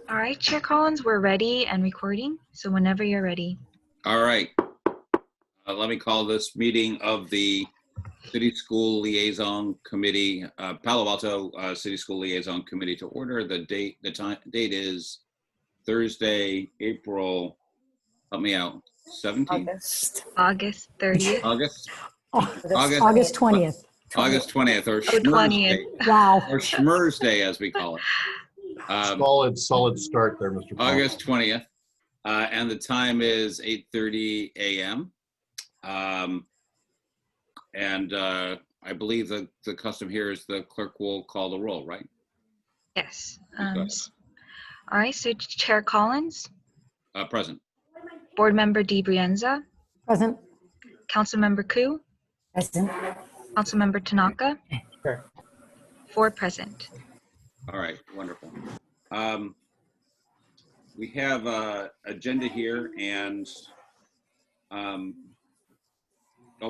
All right, Chair Collins, we're ready and recording. So whenever you're ready. All right. Let me call this meeting of the City School Liaison Committee, Palo Alto City School Liaison Committee to order. The date is Thursday, April, help me out, 17th? August 30th. August 20th. August 20th, or Schmurz 20th. Day. Wow. Or Schmurz Day, as we call it. Solid start there, Mr. Paul. August 20th. And the time is 8:30 a.m. I believe that the custom here is the clerk will call the roll, right? Yes. All right, so Chair Collins. Present. Board Member DiBrienza. Present. Councilmember Ku. Present. Councilmember Tanaka. Sure. 4 present. All right, wonderful. We have an agenda here, and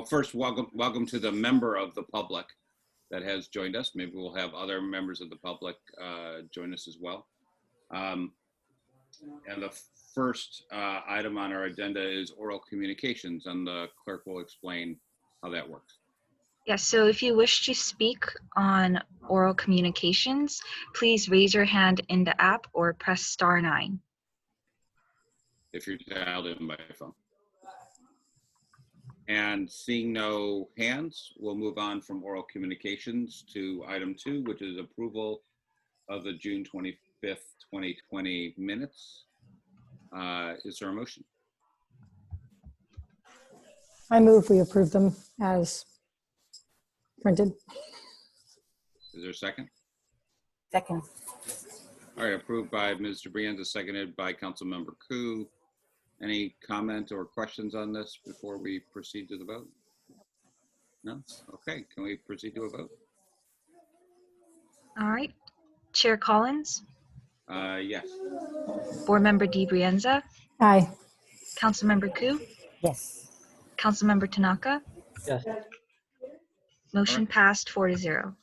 first, welcome to the member of the public that has joined us. Maybe we'll have other members of the public join us as well. And the first item on our agenda is oral communications, and the clerk will explain how that works. Yes, so if you wish to speak on oral communications, please raise your hand in the app or press *9. If you're dialed in by phone. And seeing no hands, we'll move on from oral communications to item 2, which is approval of the June 25th, 2020 minutes. Is there a motion? I move we approve them as printed. Is there a second? Second. All right, approved by Ms. DiBrienza, seconded by Councilmember Ku. Any comment or questions on this before we proceed to the vote? No? Okay, can we proceed to a vote? All right, Chair Collins. Yes. Board Member DiBrienza. Aye. Councilmember Ku. Yes. Councilmember Tanaka. Yes. Motion passed 4-0.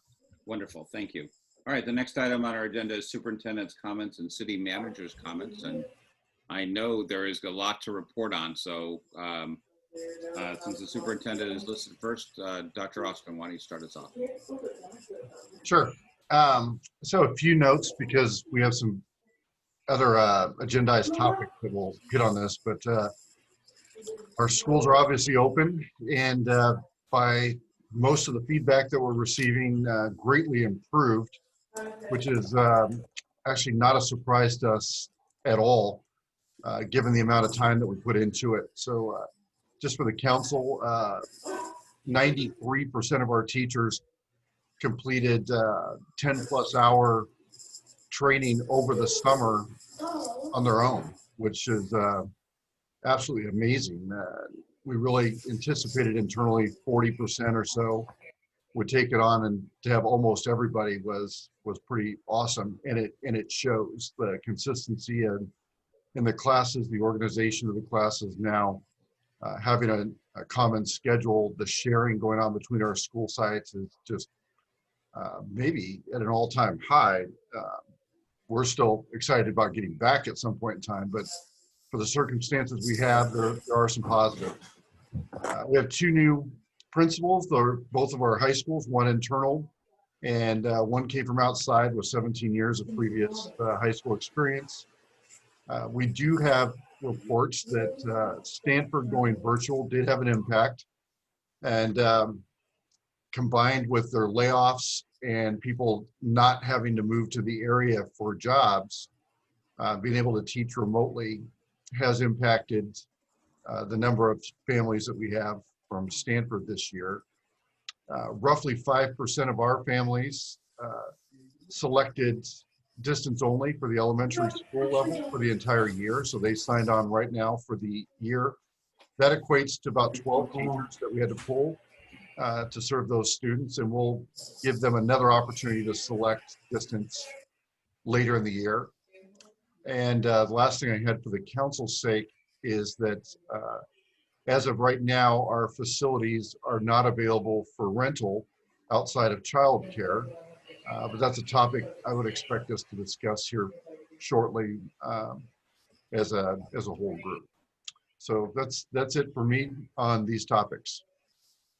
Wonderful, thank you. All right, the next item on our agenda is superintendent's comments and city manager's comments. And I know there is a lot to report on. So since the superintendent is listed first, Dr. Austin, why don't you start us off? Sure. So a few notes, because we have some other agendized topics that we'll hit on this, but our schools are obviously open, and by most of the feedback that we're receiving, greatly improved, which is actually not a surprise to us at all, given the amount of time that we put into it. So just for the council, 93% of our teachers completed 10+ hour training over the summer on their own, which is absolutely amazing. We really anticipated internally 40% or so would take it on, and to have almost everybody was pretty awesome. And it shows the consistency and in the classes, the organization of the classes now, having a common schedule, the sharing going on between our school sites is just maybe at an all-time high. We're still excited about getting back at some point in time, but for the circumstances we have, there are some positives. We have 2 new principals. They're both of our high schools, one internal, and one came from outside with 17 years of previous high school experience. We do have reports that Stanford going virtual did have an impact, and combined with their layoffs and people not having to move to the area for jobs, being able to teach remotely has impacted the number of families that we have from Stanford this year. Roughly 5% of our families selected distance only for the elementary school level for the entire year. So they signed on right now for the year. That equates to about 12 teachers that we had to pull to serve those students, and we'll give them another opportunity to select distance later in the year. And the last thing I had for the council's sake is that as of right now, our facilities are not available for rental outside of childcare, but that's a topic I would expect us to discuss here shortly as a whole group. So that's it for me on these topics.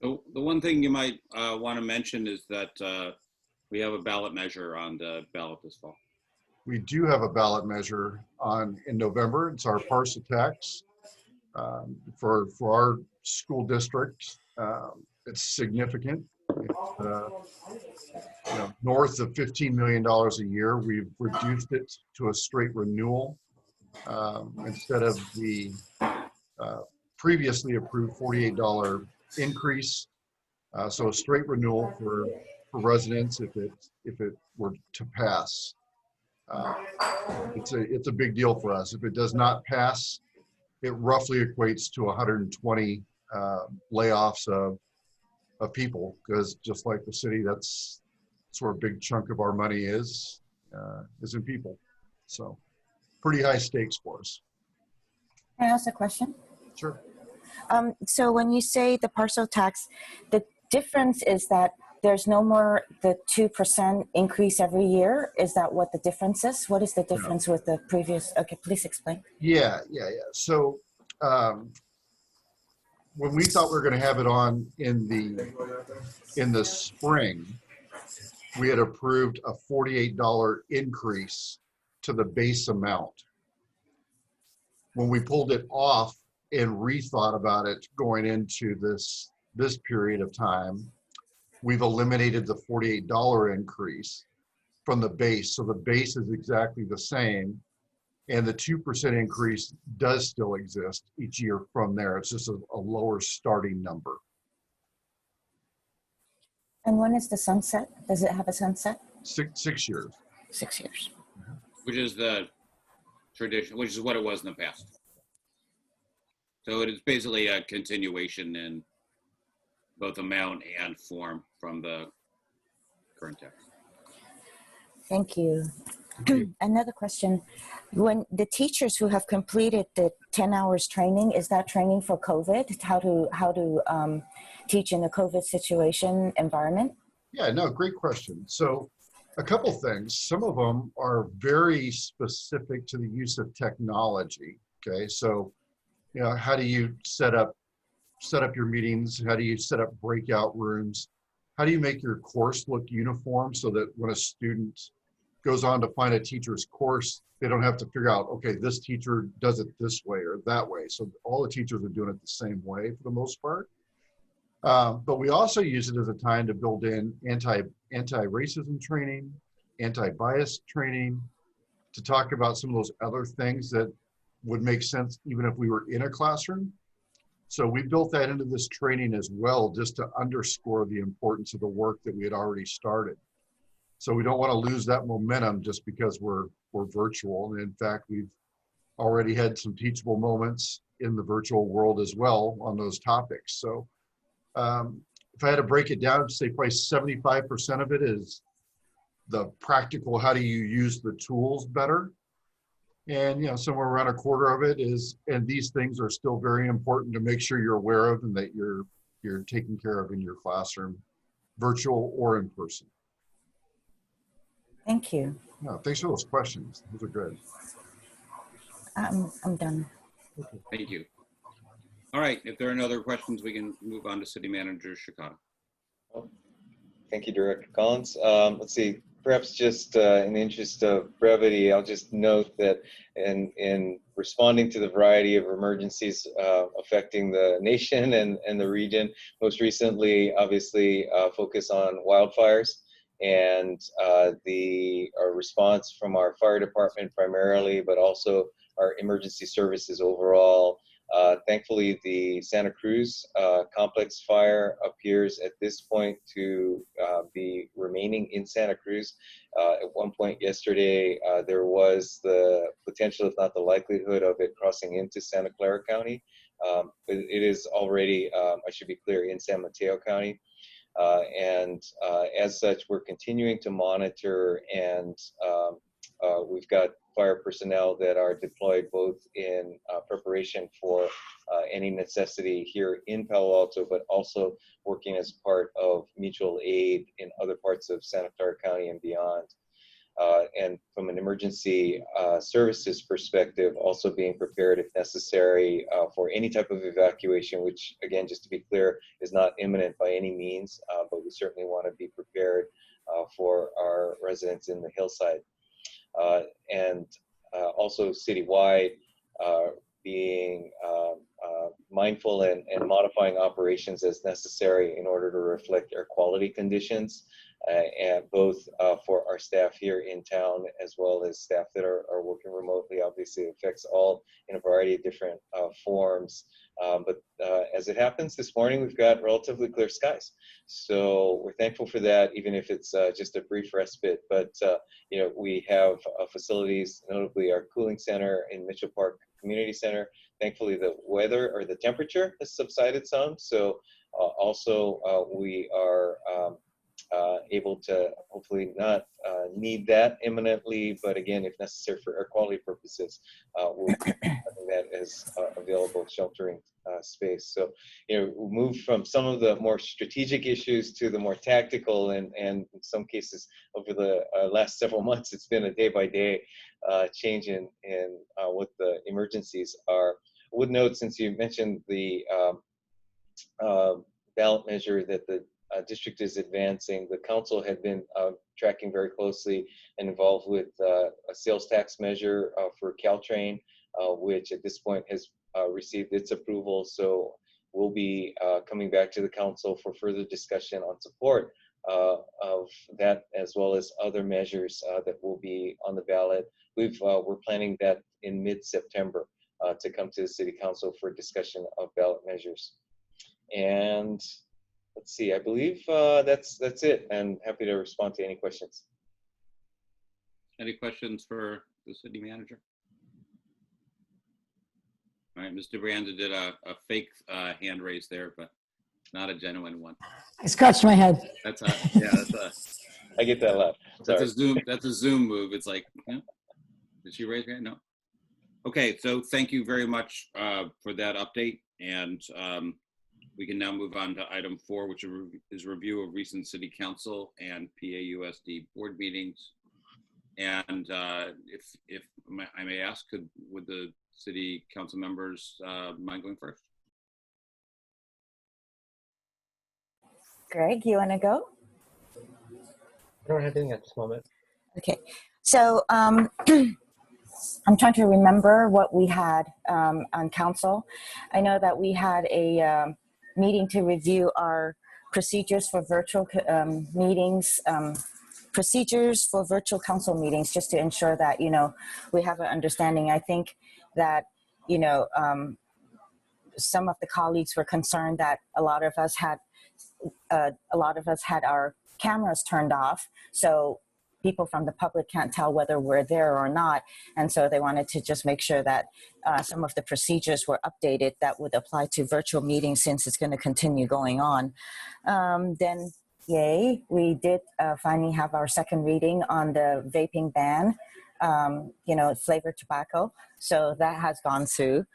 So the one thing you might want to mention is that we have a ballot measure on the ballot this fall. We do have a ballot measure in November. It's our parcel tax for our school district. It's significant. It's north of $15 million a year. We've reduced it to a straight renewal instead of the previously approved $48 increase. So a straight renewal for residents if it were to pass. It's a big deal for us. If it does not pass, it roughly equates to 120 layoffs of people, because just like the city, that's where a big chunk of our money is in people. So pretty high stakes for us. Can I ask a question? Sure. So when you say the parcel tax, the difference is that there's no more the 2% increase every year. Is that what the difference is? What is the difference with the previous? Okay, please explain. Yeah. So when we thought we were going to have it on in the spring, we had approved a $48 increase to the base amount. When we pulled it off and rethought about it going into this period of time, we've eliminated the $48 increase from the base. So the base is exactly the same, and the 2% increase does still exist each year from there. It's just a lower starting number. And when is the sunset? Does it have a sunset? 6 years. 6 years. Which is the tradition, which is what it was in the past. So it is basically a continuation in both amount and form from the current tax. Thank you. Another question. When the teachers who have completed the 10 hours training, is that training for COVID? How to teach in a COVID situation environment? Yeah, no, great question. So a couple things. Some of them are very specific to the use of technology. Okay, so how do you set up your meetings? How do you set up breakout rooms? How do you make your course look uniform so that when a student goes on to find a teacher's course, they don't have to figure out, okay, this teacher does it this way or that way. So all the teachers are doing it the same way for the most part. But we also use it as a time to build in anti-racism training, anti-bias training, to talk about some of those other things that would make sense even if we were in a classroom. So we built that into this training as well, just to underscore the importance of the work that we had already started. So we don't want to lose that momentum just because we're virtual. And in fact, we've already had some teachable moments in the virtual world as well on those topics. So if I had to break it down, I'd say probably 75% of it is the practical, how do you use the tools better? And somewhere around a quarter of it is, and these things are still very important to make sure you're aware of and that you're taken care of in your classroom, virtual or in person. Thank you. No, thanks for those questions. Those are good. I'm done. Okay. Thank you. All right, if there are no other questions, we can move on to City Manager Shikata. Thank you, Director Collins. Let's see, perhaps just in the interest of brevity, I'll just note that in responding to the variety of emergencies affecting the nation and the region, most recently, obviously, focus on wildfires and the response from our fire department primarily, but also our emergency services overall. Thankfully, the Santa Cruz complex fire appears at this point to be remaining in Santa Cruz. At one point yesterday, there was the potential, if not the likelihood, of it crossing into Santa Clara County. It is already, I should be clear, in San Mateo County. And as such, we're continuing to monitor, and we've got fire personnel that are deployed both in preparation for any necessity here in Palo Alto, but also working as part of mutual aid in other parts of Santa Clara County and beyond. and from an emergency services perspective, also being prepared if necessary for any type of evacuation, which again, just to be clear, is not imminent by any means, but we certainly want to be prepared for our residents in the hillside. And also citywide, being mindful and modifying operations as necessary in order to reflect air quality conditions, and both for our staff here in town as well as staff that are working remotely. Obviously, it affects all in a variety of different forms. But as it happens, this morning we've got relatively clear skies. So we're thankful for that, even if it's just a brief respite. But you know, we have facilities, notably our cooling center in Mitchell Park Community Center. Thankfully, the weather or the temperature has subsided some. So also we are able to hopefully not need that imminently, but again, if necessary for air quality purposes, we'll be having that as available sheltering space. So, you know, we'll move from some of the more strategic issues to the more tactical, and in some cases over the last several months, it's been a day-by-day change in what the emergencies are. I would note, since you mentioned the ballot measure that the district is advancing, the council had been tracking very closely and involved with a sales tax measure for Caltrain, which at this point has received its approval. So we'll be coming back to the council for further discussion on support of that, as well as other measures that will be on the ballot. We're planning that in mid-September to come to the city council for discussion of ballot measures. And let's see, I believe that's it, and happy to respond to any questions. Any questions for the city manager? All right, Mr. Brianda did a fake hand raise there, but not a genuine one. I scratched my head. That's I get that a lot. That's a Zoom move. It's like, yeah, did she raise her hand? No. Okay, so thank you very much for that update, and we can now move on to item 4, which is review of recent city council and PAUSD board meetings. And if I may ask, would the city council members mind going first? Greg, you want to go? I don't have anything at this moment. Okay, so I'm trying to remember what we had on council. I know that we had a meeting to review our procedures for virtual meetings, procedures for virtual council meetings, just to ensure that, you know, we have an understanding. I think that, you know, some of the colleagues were concerned that a lot of us had our cameras turned off, so people from the public can't tell whether we're there or not, and so they wanted to just make sure that some of the procedures were updated that would apply to virtual meetings, since it's going to continue going on. Then, yay, we did finally have our second reading on the vaping ban, you know, flavored tobacco, so that has gone through.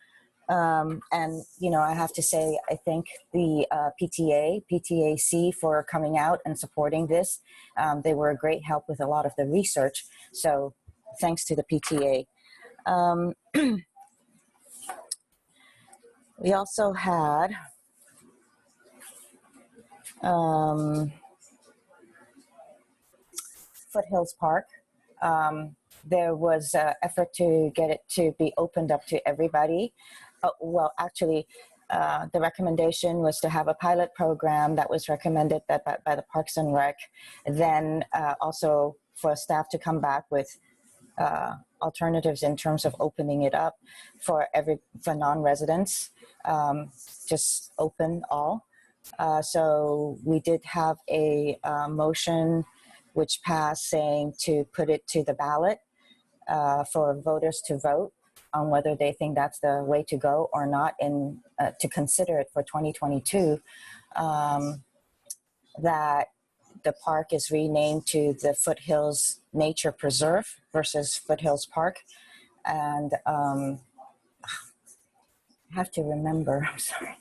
And, you know, I have to say, I thank the PTAC for coming out and supporting this. They were a great help with a lot of the research. So thanks to the PTA. We also had Foothills Park. There was an effort to get it to be opened up to everybody. Well, actually, the recommendation was to have a pilot program that was recommended by the Parks and Rec. Then also for staff to come back with alternatives in terms of opening it up for non-residents, just open all. So we did have a motion which passed, saying to put it to the ballot for voters to vote on whether they think that's the way to go or not, and to consider it for 2022, that the park is renamed to the Foothills Nature Preserve versus Foothills Park. And I have to remember, I'm sorry,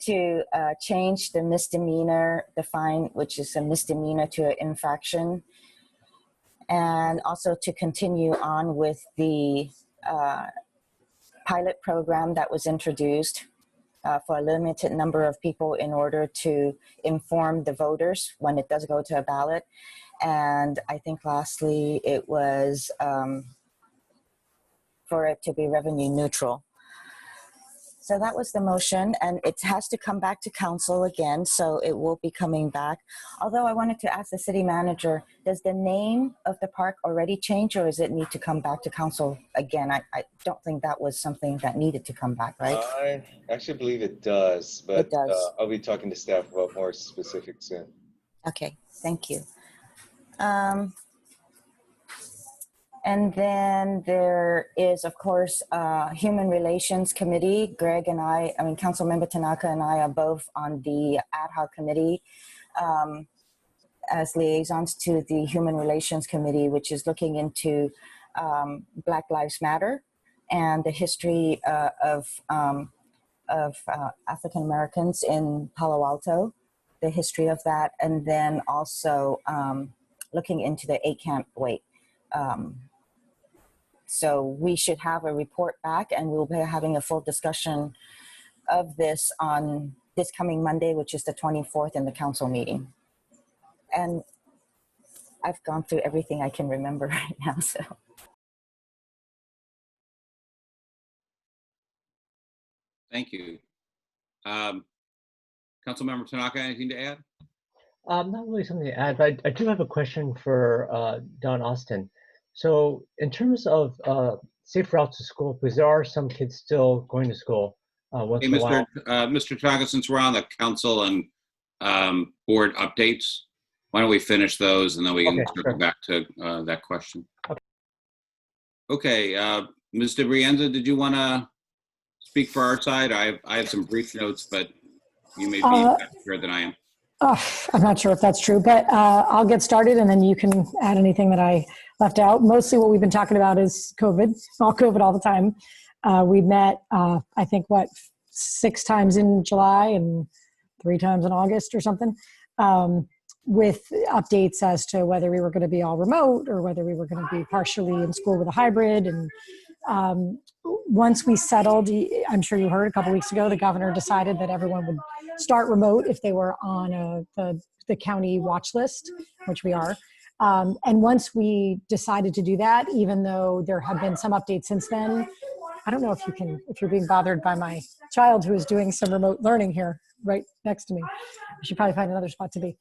to change the misdemeanor, the fine, which is a misdemeanor, to an infraction. and also to continue on with the pilot program that was introduced for a limited number of people in order to inform the voters when it does go to a ballot. And I think lastly, it was for it to be revenue neutral. So that was the motion, and it has to come back to council again, so it will be coming back. Although I wanted to ask the city manager, does the name of the park already change, or does it need to come back to council again? I don't think that was something that needed to come back, right? I actually believe it does, but It does. I'll be talking to staff about more specifics soon. Okay, thank you. And then there is, of course, Human Relations Committee. Greg and I mean, Councilmember Tanaka and I are both on the ad hoc committee as liaisons to the Human Relations Committee, which is looking into Black Lives Matter and the history of African Americans in Palo Alto, the history of that, and then also looking into the 8-camp wait. So we should have a report back, and we'll be having a full discussion of this on this coming Monday, which is the 24th, in the council meeting. And I've gone through everything I can remember right now, so. Thank you. Councilmember Tanaka, anything to add? Not really something to add, but I do have a question for Don Austin. So in terms of safe routes to school, because there are some kids still going to school once Hey, in a while. Mr. Tanaka, since we're on the council and board updates, why don't we finish those and then we can circle back to that question. Okay, Ms. DeBrienza, did you want to speak for our side? I have some brief notes, but you may be better than I am. I'm not sure if that's true, but I'll get started and then you can add anything that I left out. Mostly what we've been talking about is COVID, all COVID all the time. We met, I think, 6 times in July and 3 times in August or something, with updates as to whether we were going to be all remote or whether we were going to be partially in school with a hybrid. And once we settled, I'm sure you heard a couple weeks ago, the governor decided that everyone would start remote if they were on the county watch list, which we are. And once we decided to do that, even though there have been some updates since then, I don't know if you're being bothered by my child who is doing some remote learning here right next to me. I should probably find another spot to be.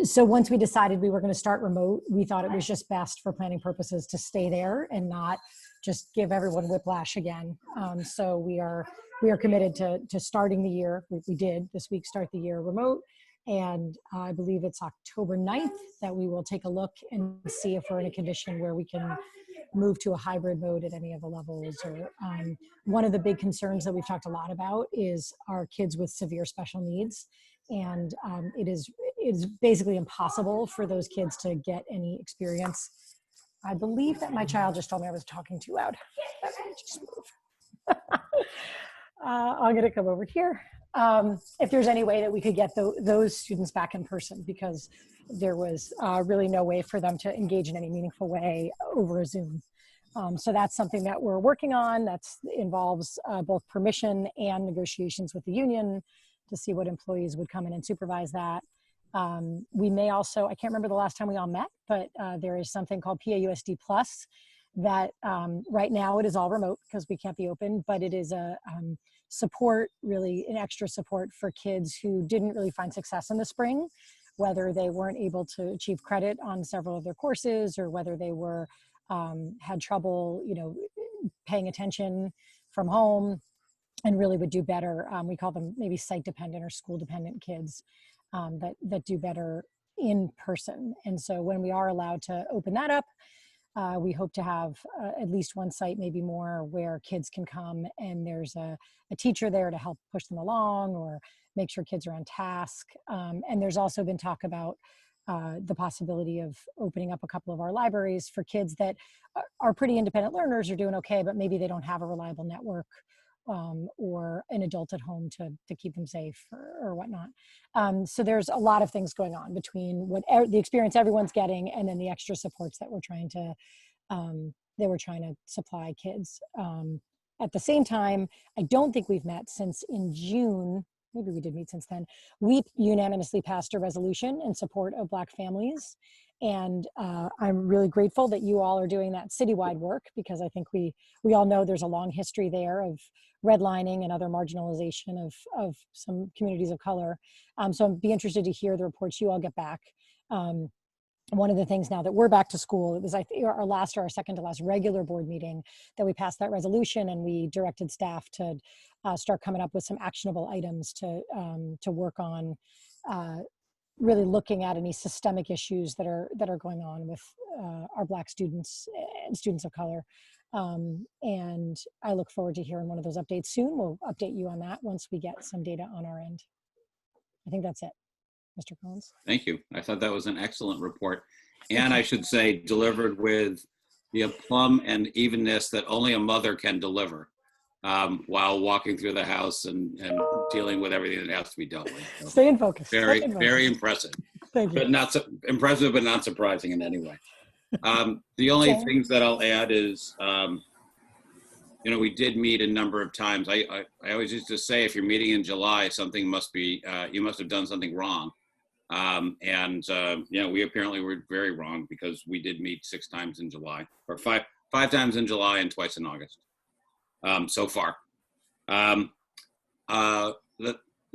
So once we decided we were going to start remote, we thought it was just best for planning purposes to stay there and not just give everyone whiplash again. So we are committed to starting the year. We did this week start the year remote, and I believe it's October 9th that we will take a look and see if we're in a condition where we can move to a hybrid mode at any of the levels. Or one of the big concerns that we've talked a lot about is our kids with severe special needs. And it is basically impossible for those kids to get any experience. I believe that my child just told me I was talking too loud. Let me just move. I'm going to come over here. If there's any way that we could get those students back in person, because there was really no way for them to engage in any meaningful way over a Zoom. So that's something that we're working on. That involves both permission and negotiations with the union to see what employees would come in and supervise that. We may also, I can't remember the last time we all met, but there is something called PAUSD Plus that right now it is all remote because we can't be open, but it is a support, really an extra support for kids who didn't really find success in the spring, whether they weren't able to achieve credit on several of their courses or whether they were had trouble, paying attention from home and really would do better. We call them maybe site dependent or school dependent kids that do better in person. And so when we are allowed to open that up, we hope to have at least one site, maybe more, where kids can come and there's a teacher there to help push them along or make sure kids are on task. And there's also been talk about the possibility of opening up a couple of our libraries for kids that are pretty independent learners, are doing okay, but maybe they don't have a reliable network or an adult at home to keep them safe or whatnot. So there's a lot of things going on between the experience everyone's getting and then the extra supports that we're trying to supply kids. At the same time, I don't think we've met since in June. Maybe we did meet since then. We unanimously passed a resolution in support of Black families. And I'm really grateful that you all are doing that citywide work, because I think we all know there's a long history there of redlining and other marginalization of some communities of color. So I'd be interested to hear the reports you all get back. One of the things now that we're back to school, it was our second to last regular board meeting that we passed that resolution, and we directed staff to start coming up with some actionable items to work on, really looking at any systemic issues that are going on with our Black students and students of color. And I look forward to hearing one of those updates soon. We'll update you on that once we get some data on our end. I think that's it. Mr. Collins. Thank you. I thought that was an excellent report. And I should say, delivered with the aplomb and evenness that only a mother can deliver while walking through the house and dealing with everything that has to be dealt with. So stay in focus. Very impressive. Thank you. But not impressive, but not surprising in any way. The only things that I'll add is, we did meet a number of times. I always used to say, if you're meeting in July, something must be, you must have done something wrong. We apparently were very wrong, because we did meet 6 times in July, or five times in July and twice in August so far. The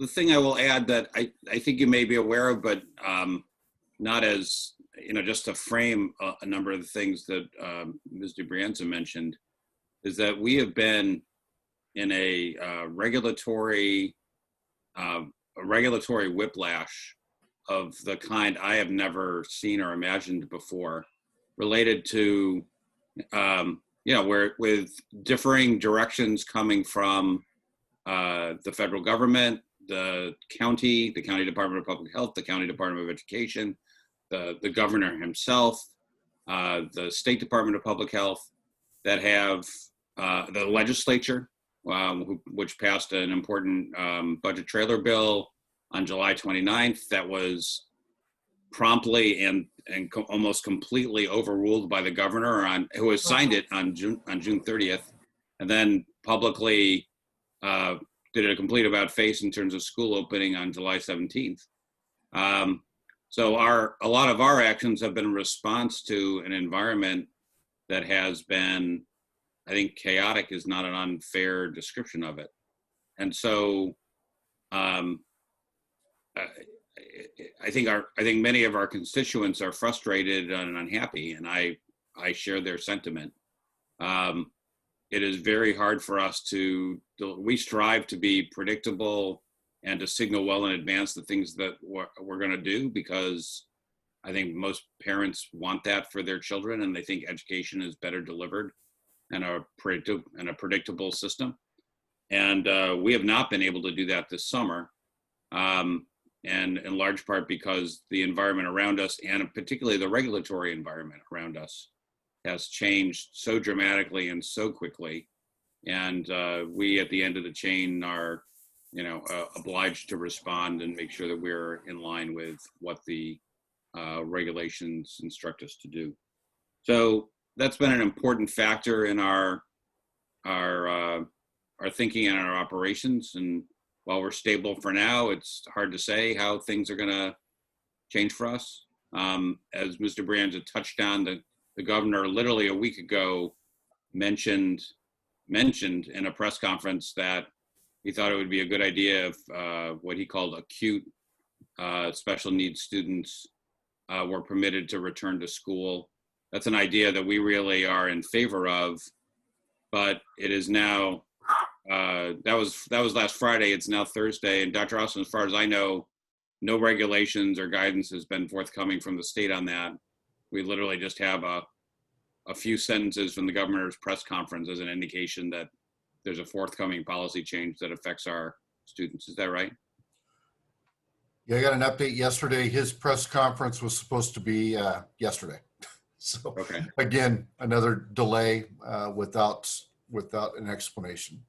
thing I will add that I think you may be aware of, but not as, just to frame a number of the things that Ms. DeBrienza mentioned, is that we have been in a regulatory whiplash of the kind I have never seen or imagined before, related to, where with differing directions coming from the federal government, the county Department of Public Health, the county Department of Education, the governor himself, the State Department of Public Health, that have the legislature, which passed an important budget trailer bill on July 29th that was promptly and almost completely overruled by the governor, who has signed it on June 30th, and then publicly did a complete about face in terms of school opening on July 17th. So a lot of our actions have been in response to an environment that has been, I think, chaotic is not an unfair description of it. And so I think many of our constituents are frustrated and unhappy, and I share their sentiment. It is very hard for us we strive to be predictable and to signal well in advance the things that we're going to do, because I think most parents want that for their children, and they think education is better delivered in a predictable system. And we have not been able to do that this summer. And in large part because the environment around us, and particularly the regulatory environment around us, has changed so dramatically and so quickly. And we at the end of the chain are, obliged to respond and make sure that we're in line with what the regulations instruct us to do. So that's been an important factor in our thinking and our operations. And while we're stable for now, it's hard to say how things are going to change for us. As Mr. Brianza touched on, the governor literally a week ago mentioned in a press conference that he thought it would be a good idea if what he called acute special needs students were permitted to return to school. That's an idea that we really are in favor of, but it is now, that was last Friday, it's now Thursday, and Dr. Austin, as far as I know, no regulations or guidance has been forthcoming from the state on that. We literally just have a few sentences from the governor's press conference as an indication that there's a forthcoming policy change that affects our students. Is that right? Yeah, I got an update yesterday. His press conference was supposed to be yesterday. So okay. Again, another delay without an explanation.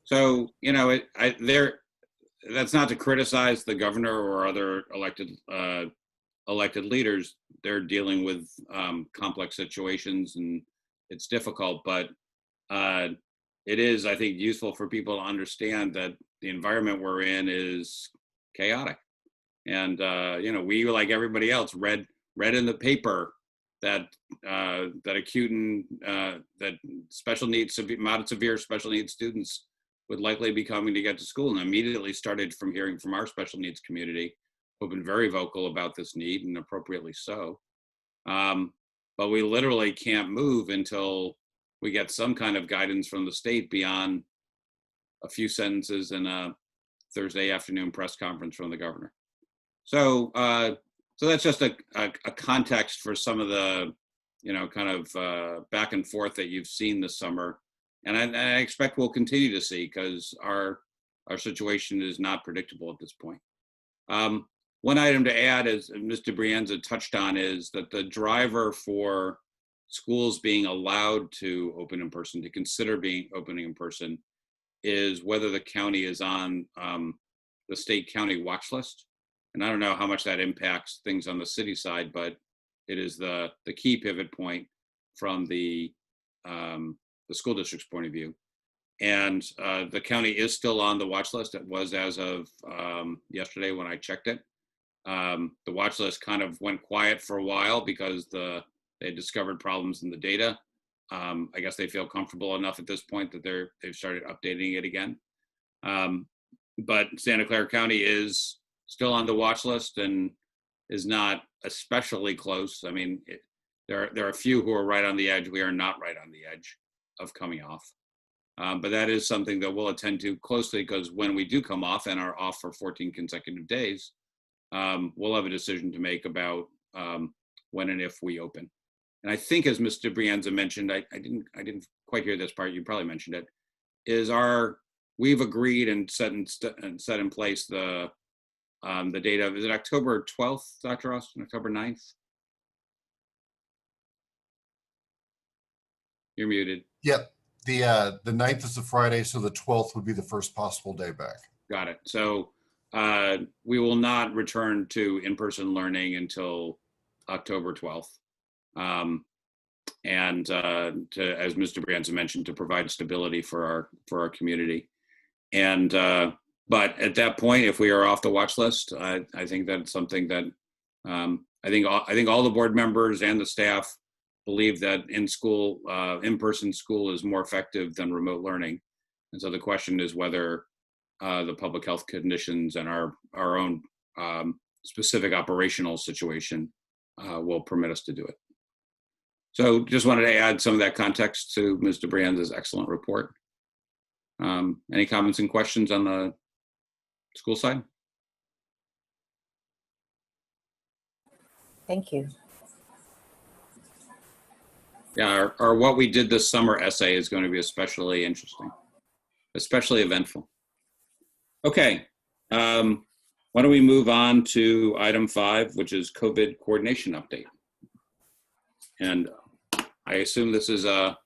So, you know, that's not to criticize the governor or other elected leaders. They're dealing with complex situations, and it's difficult, but it is, I think, useful for people to understand that the environment we're in is chaotic. And, you know, we, like everybody else, read in the paper that acute and that special needs, moderate severe special needs students would likely be coming to get to school, and immediately started from hearing from our special needs community, who've been very vocal about this need, and appropriately so. But we literally can't move until we get some kind of guidance from the state beyond a few sentences in a Thursday afternoon press conference from the governor. So, so that's just a context for some of the, you know, kind of back and forth that you've seen this summer, and I expect we'll continue to see, because our situation is not predictable at this point. One item to add, as Mr. Brienza touched on, is that the driver for schools being allowed to open in person, to consider opening in person, is whether the county is on the state county watch list. And I don't know how much that impacts things on the city side, but it is the key pivot point from the school district's point of view. And the county is still on the watch list. It was as of yesterday when I checked it. The watch list kind of went quiet for a while because they discovered problems in the data. I guess they feel comfortable enough at this point that they've started updating it again. But Santa Clara County is still on the watch list and is not especially close. I mean, there are a few who are right on the edge. We are not right on the edge of coming off. But that is something that we'll attend to closely, because when we do come off and are off for 14 consecutive days, we'll have a decision to make about when and if we open. And I think, as Mr. Brienza mentioned, I didn't quite hear this part, you probably mentioned it, is we've agreed and set in place the date of, is it October 12th, Dr. Austin, October 9th? You're muted. Yep. The 9th is a Friday, so the 12th would be the first possible day back. Got it. So we will not return to in-person learning until October 12th. And as Mr. Brienza mentioned, to provide stability for our community. And but at that point, if we are off the watch list, I think that's something that I think all the board members and the staff believe that in-person school is more effective than remote learning. And so the question is whether the public health conditions and our own specific operational situation will permit us to do it. So just wanted to add some of that context to Mr. Brienza's excellent report. Any comments and questions on the school side? Thank you. Yeah, our what we did this summer essay is going to be especially interesting, especially eventful. Okay, why don't we move on to item 5, which is COVID coordination update. And I assume this is the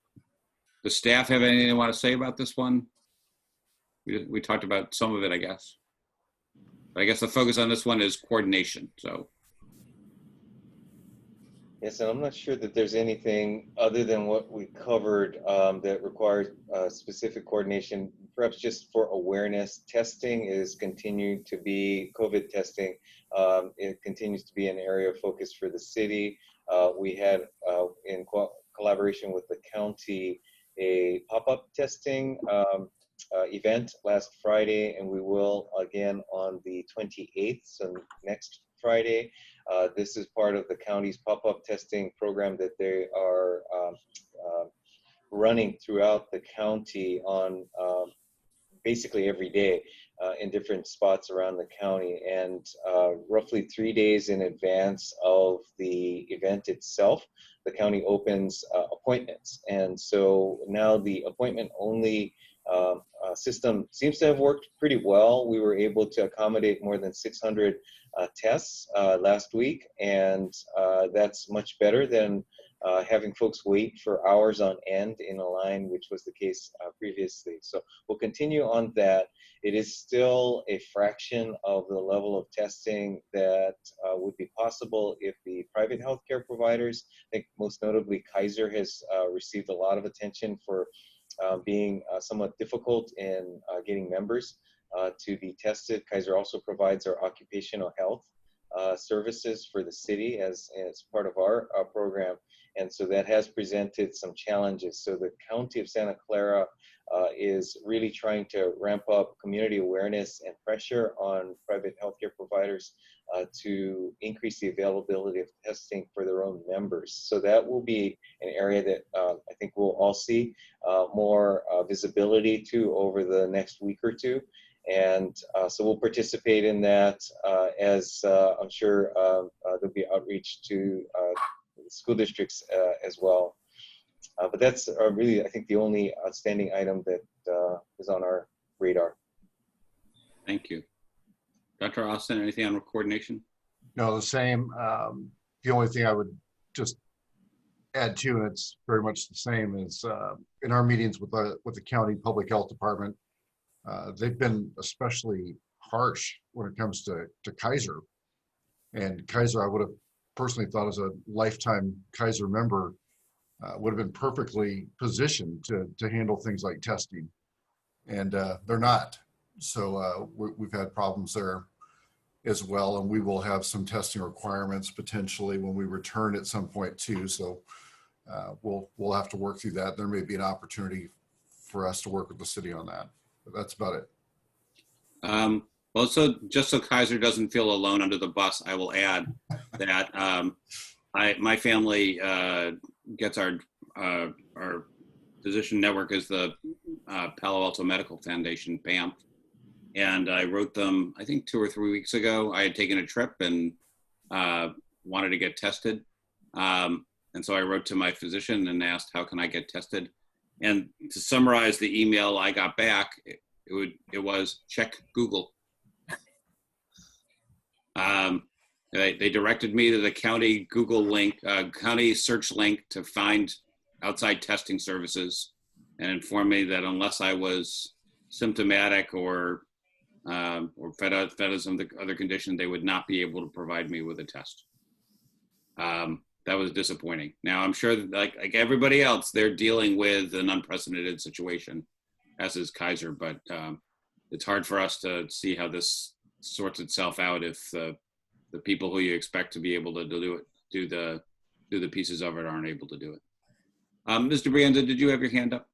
staff have anything they want to say about this one? We talked about some of it, I guess. But I guess the focus on this one is coordination, so. Yes, and I'm not sure that there's anything other than what we covered that requires specific coordination. Perhaps just for awareness, testing is continuing to be, COVID testing, it continues to be an area of focus for the city. We had, in collaboration with the county, a pop-up testing event last Friday, and we will again on the 28th, so next Friday. This is part of the county's pop-up testing program that they are running throughout the county on basically every day in different spots around the county. And roughly 3 days in advance of the event itself, the county opens appointments. And so now the appointment only system seems to have worked pretty well. We were able to accommodate more than 600 tests last week, and that's much better than having folks wait for hours on end in a line, which was the case previously. So we'll continue on that. It is still a fraction of the level of testing that would be possible if the private healthcare providers, I think most notably Kaiser has received a lot of attention for being somewhat difficult in getting members to be tested. Kaiser also provides our occupational health services for the city as part of our program. And so that has presented some challenges. So the County of Santa Clara is really trying to ramp up community awareness and pressure on private healthcare providers to increase the availability of testing for their own members. So that will be an area that I think we'll all see more visibility to over the next week or two. And so we'll participate in that as I'm sure there'll be outreach to school districts as well. But that's really, I think, the only outstanding item that is on our radar. Thank you. Dr. Austin, anything on coordination? No, the same. The only thing I would just add to, and it's very much the same, is in our meetings with the county public health department, they've been especially harsh when it comes to Kaiser. And Kaiser, I would have personally thought, as a lifetime Kaiser member, would have been perfectly positioned to handle things like testing. And they're not. So we've had problems there as well. And we will have some testing requirements potentially when we return at some point too. So we'll have to work through that. There may be an opportunity for us to work with the city on that. But that's about it. Well, so just so Kaiser doesn't feel alone under the bus, I will add that my family gets our physician network is the Palo Alto Medical Foundation, PAMF. And I wrote them, I think 2 or 3 weeks ago. I had taken a trip and wanted to get tested. And so I wrote to my physician and asked, how can I get tested? And to summarize the email I got back, it was check Google. They directed me to the county Google link, county search link to find outside testing services, and informed me that unless I was symptomatic or fed of some other condition, they would not be able to provide me with a test. That was disappointing. Now I'm sure that like everybody else, they're dealing with an unprecedented situation, as is Kaiser, but it's hard for us to see how this sorts itself out if the people who you expect to be able to do the pieces of it aren't able to do it. Mr. Brianda, did you have your hand up?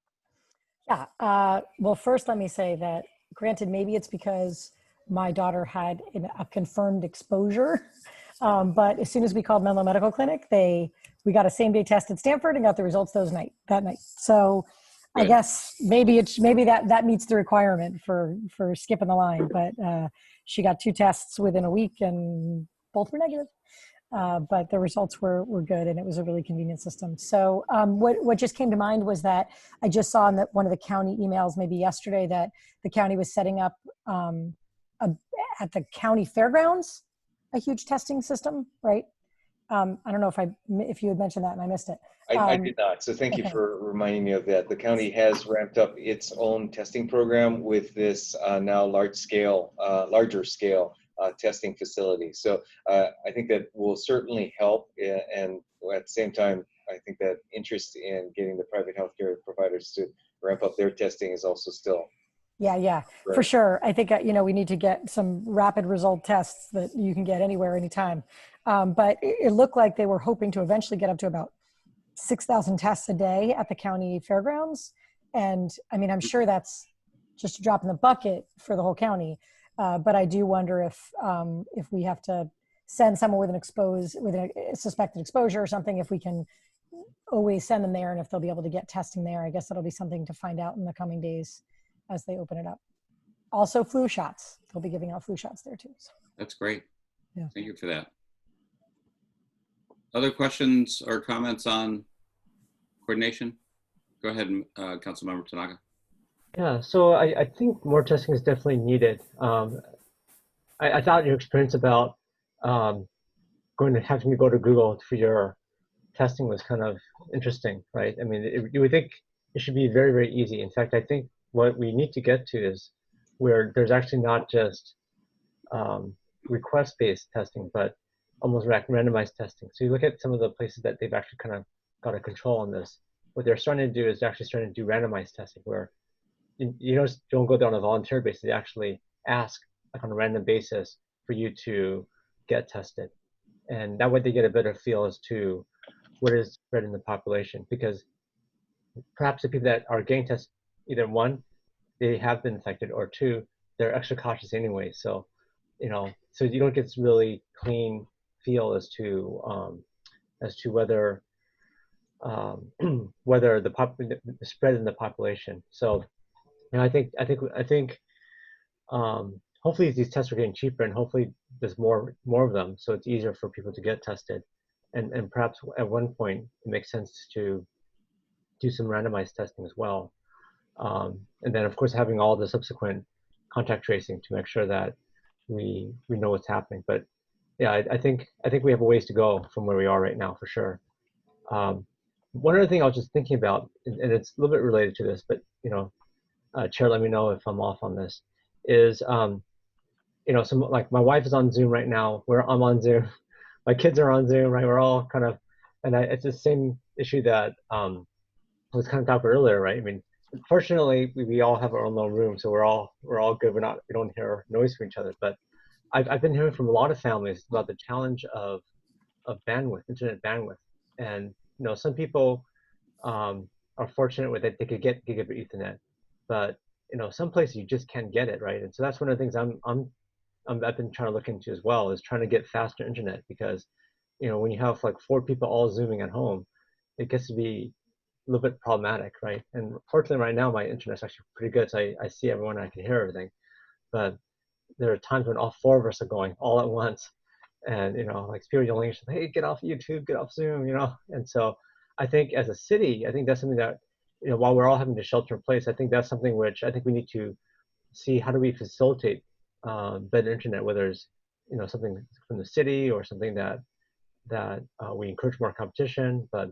Yeah. Well, first let me say that, granted, maybe it's because my daughter had a confirmed exposure, but as soon as we called Menlo Medical Clinic, we got a same-day test at Stanford and got the results that night. So good. I guess maybe that meets the requirement for skipping the line, but she got 2 tests within a week and both were negative. But the results were good, and it was a really convenient system. So what just came to mind was that I just saw in one of the county emails maybe yesterday that the county was setting up at the county fairgrounds a huge testing system, right? I don't know if you had mentioned that and I missed it. I did not. So thank you for reminding me of that. The county has ramped up its own testing program with this now larger scale testing facility. So I think that will certainly help. And at the same time, I think that interest in getting the private healthcare providers to ramp up their testing is also still. Yeah, for sure. I think, we need to get some rapid result tests that you can get anywhere, anytime. But it looked like they were hoping to eventually get up to about 6,000 tests a day at the county fairgrounds. And I mean, I'm sure that's just a drop in the bucket for the whole county. But I do wonder if we have to send someone with a suspected exposure or something, if we can always send them there and if they'll be able to get testing there. I guess that'll be something to find out in the coming days as they open it up. Also flu shots. They'll be giving out flu shots there too. So. That's great. Yeah. Thank you for that. Other questions or comments on coordination? Go ahead, Councilmember Tanaka. Yeah, so I think more testing is definitely needed. I thought your experience about having to go to Google for your testing was kind of interesting, right? I mean, you would think it should be very, very easy. In fact, I think what we need to get to is where there's actually not just request-based testing, but almost randomized testing. So you look at some of the places that they've actually kind of got a control on this. What they're starting to do is actually starting to do randomized testing, where you don't go there on a volunteer basis. They actually ask like on a random basis for you to get tested, and that way they get a better feel as to what is spread in the population. Because perhaps the people that are getting tested, either one, they have been infected, or two, they're extra cautious anyway. So so you don't get this really clean feel as to whether whether the spread in the population. So I think hopefully these tests are getting cheaper, and hopefully there's more of them, so it's easier for people to get tested. And perhaps at one point it makes sense to do some randomized testing as well. And then of course having all the subsequent contact tracing to make sure that we know what's happening. But yeah, I think we have a ways to go from where we are right now for sure. One other thing I was just thinking about, and it's a little bit related to this, but Chair, let me know if I'm off on this, is some, like, my wife is on Zoom right now, I'm on Zoom, my kids are on Zoom, right? We're all kind of, and it's the same issue that was kind of talked about earlier, right? I mean, fortunately, we all have our own little room, so we're all good. We don't hear noise from each other. But I've been hearing from a lot of families about the challenge of bandwidth, internet bandwidth, and some people are fortunate with it; they could get gigabit Ethernet, but some places you just can't get it, right? And so that's one of the things I've been trying to look into as well, is trying to get faster internet, because when you have like 4 people all zooming at home, it gets to be a little bit problematic, right? And fortunately right now my internet's actually pretty good, so I see everyone and I can hear everything. But there are times when all 4 of us are going all at once, and like people yelling, hey, get off YouTube, get off Zoom, And so I think as a city, I think that's something that while we're all having to shelter in place, I think that's something which I think we need to see, how do we facilitate better internet, whether it's something from the city or something that we encourage more competition. But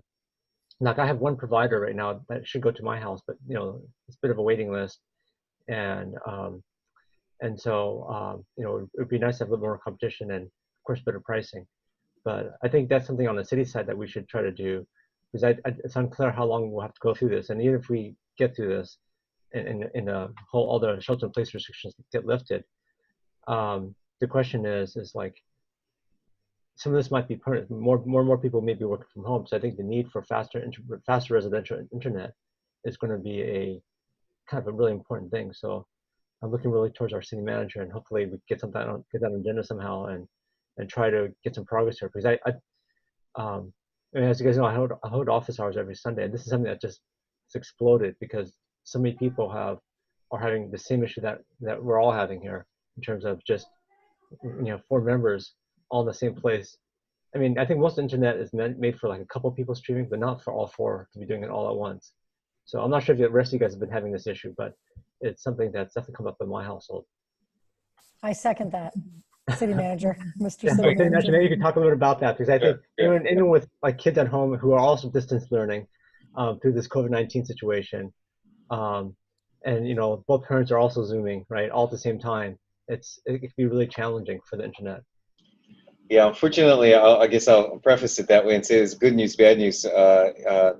like, I have one provider right now that should go to my house, but it's a bit of a waiting list, and so it would be nice to have a little more competition and of course better pricing. But I think that's something on the city side that we should try to do, because it's unclear how long we'll have to go through this. And even if we get through this and all the shelter-in-place restrictions get lifted, the question is like, some of this might be permanent. More people may be working from home. So I think the need for faster residential internet is going to be a kind of a really important thing. So I'm looking really towards our city manager, and hopefully we get that on the agenda somehow, and try to get some progress here. Because I mean, as you guys know, I hold office hours every Sunday, and this is something that just has exploded because so many people are having the same issue that we're all having here, in terms of just 4 members all in the same place. I mean, I think most internet is made for like a couple people streaming, but not for all 4 to be doing it all at once. So I'm not sure if the rest of you guys have been having this issue, but it's something that's definitely come up in my household. I second that, City Manager, Mr. Yeah, City Manager. maybe you could talk a little bit about that, because I think even with like kids at home who are also distance learning through this COVID-19 situation, and both parents are also Zooming, right, all at the same time, it can be really challenging for the internet. Yeah, unfortunately, I guess I'll preface it that way and say it's good news, bad news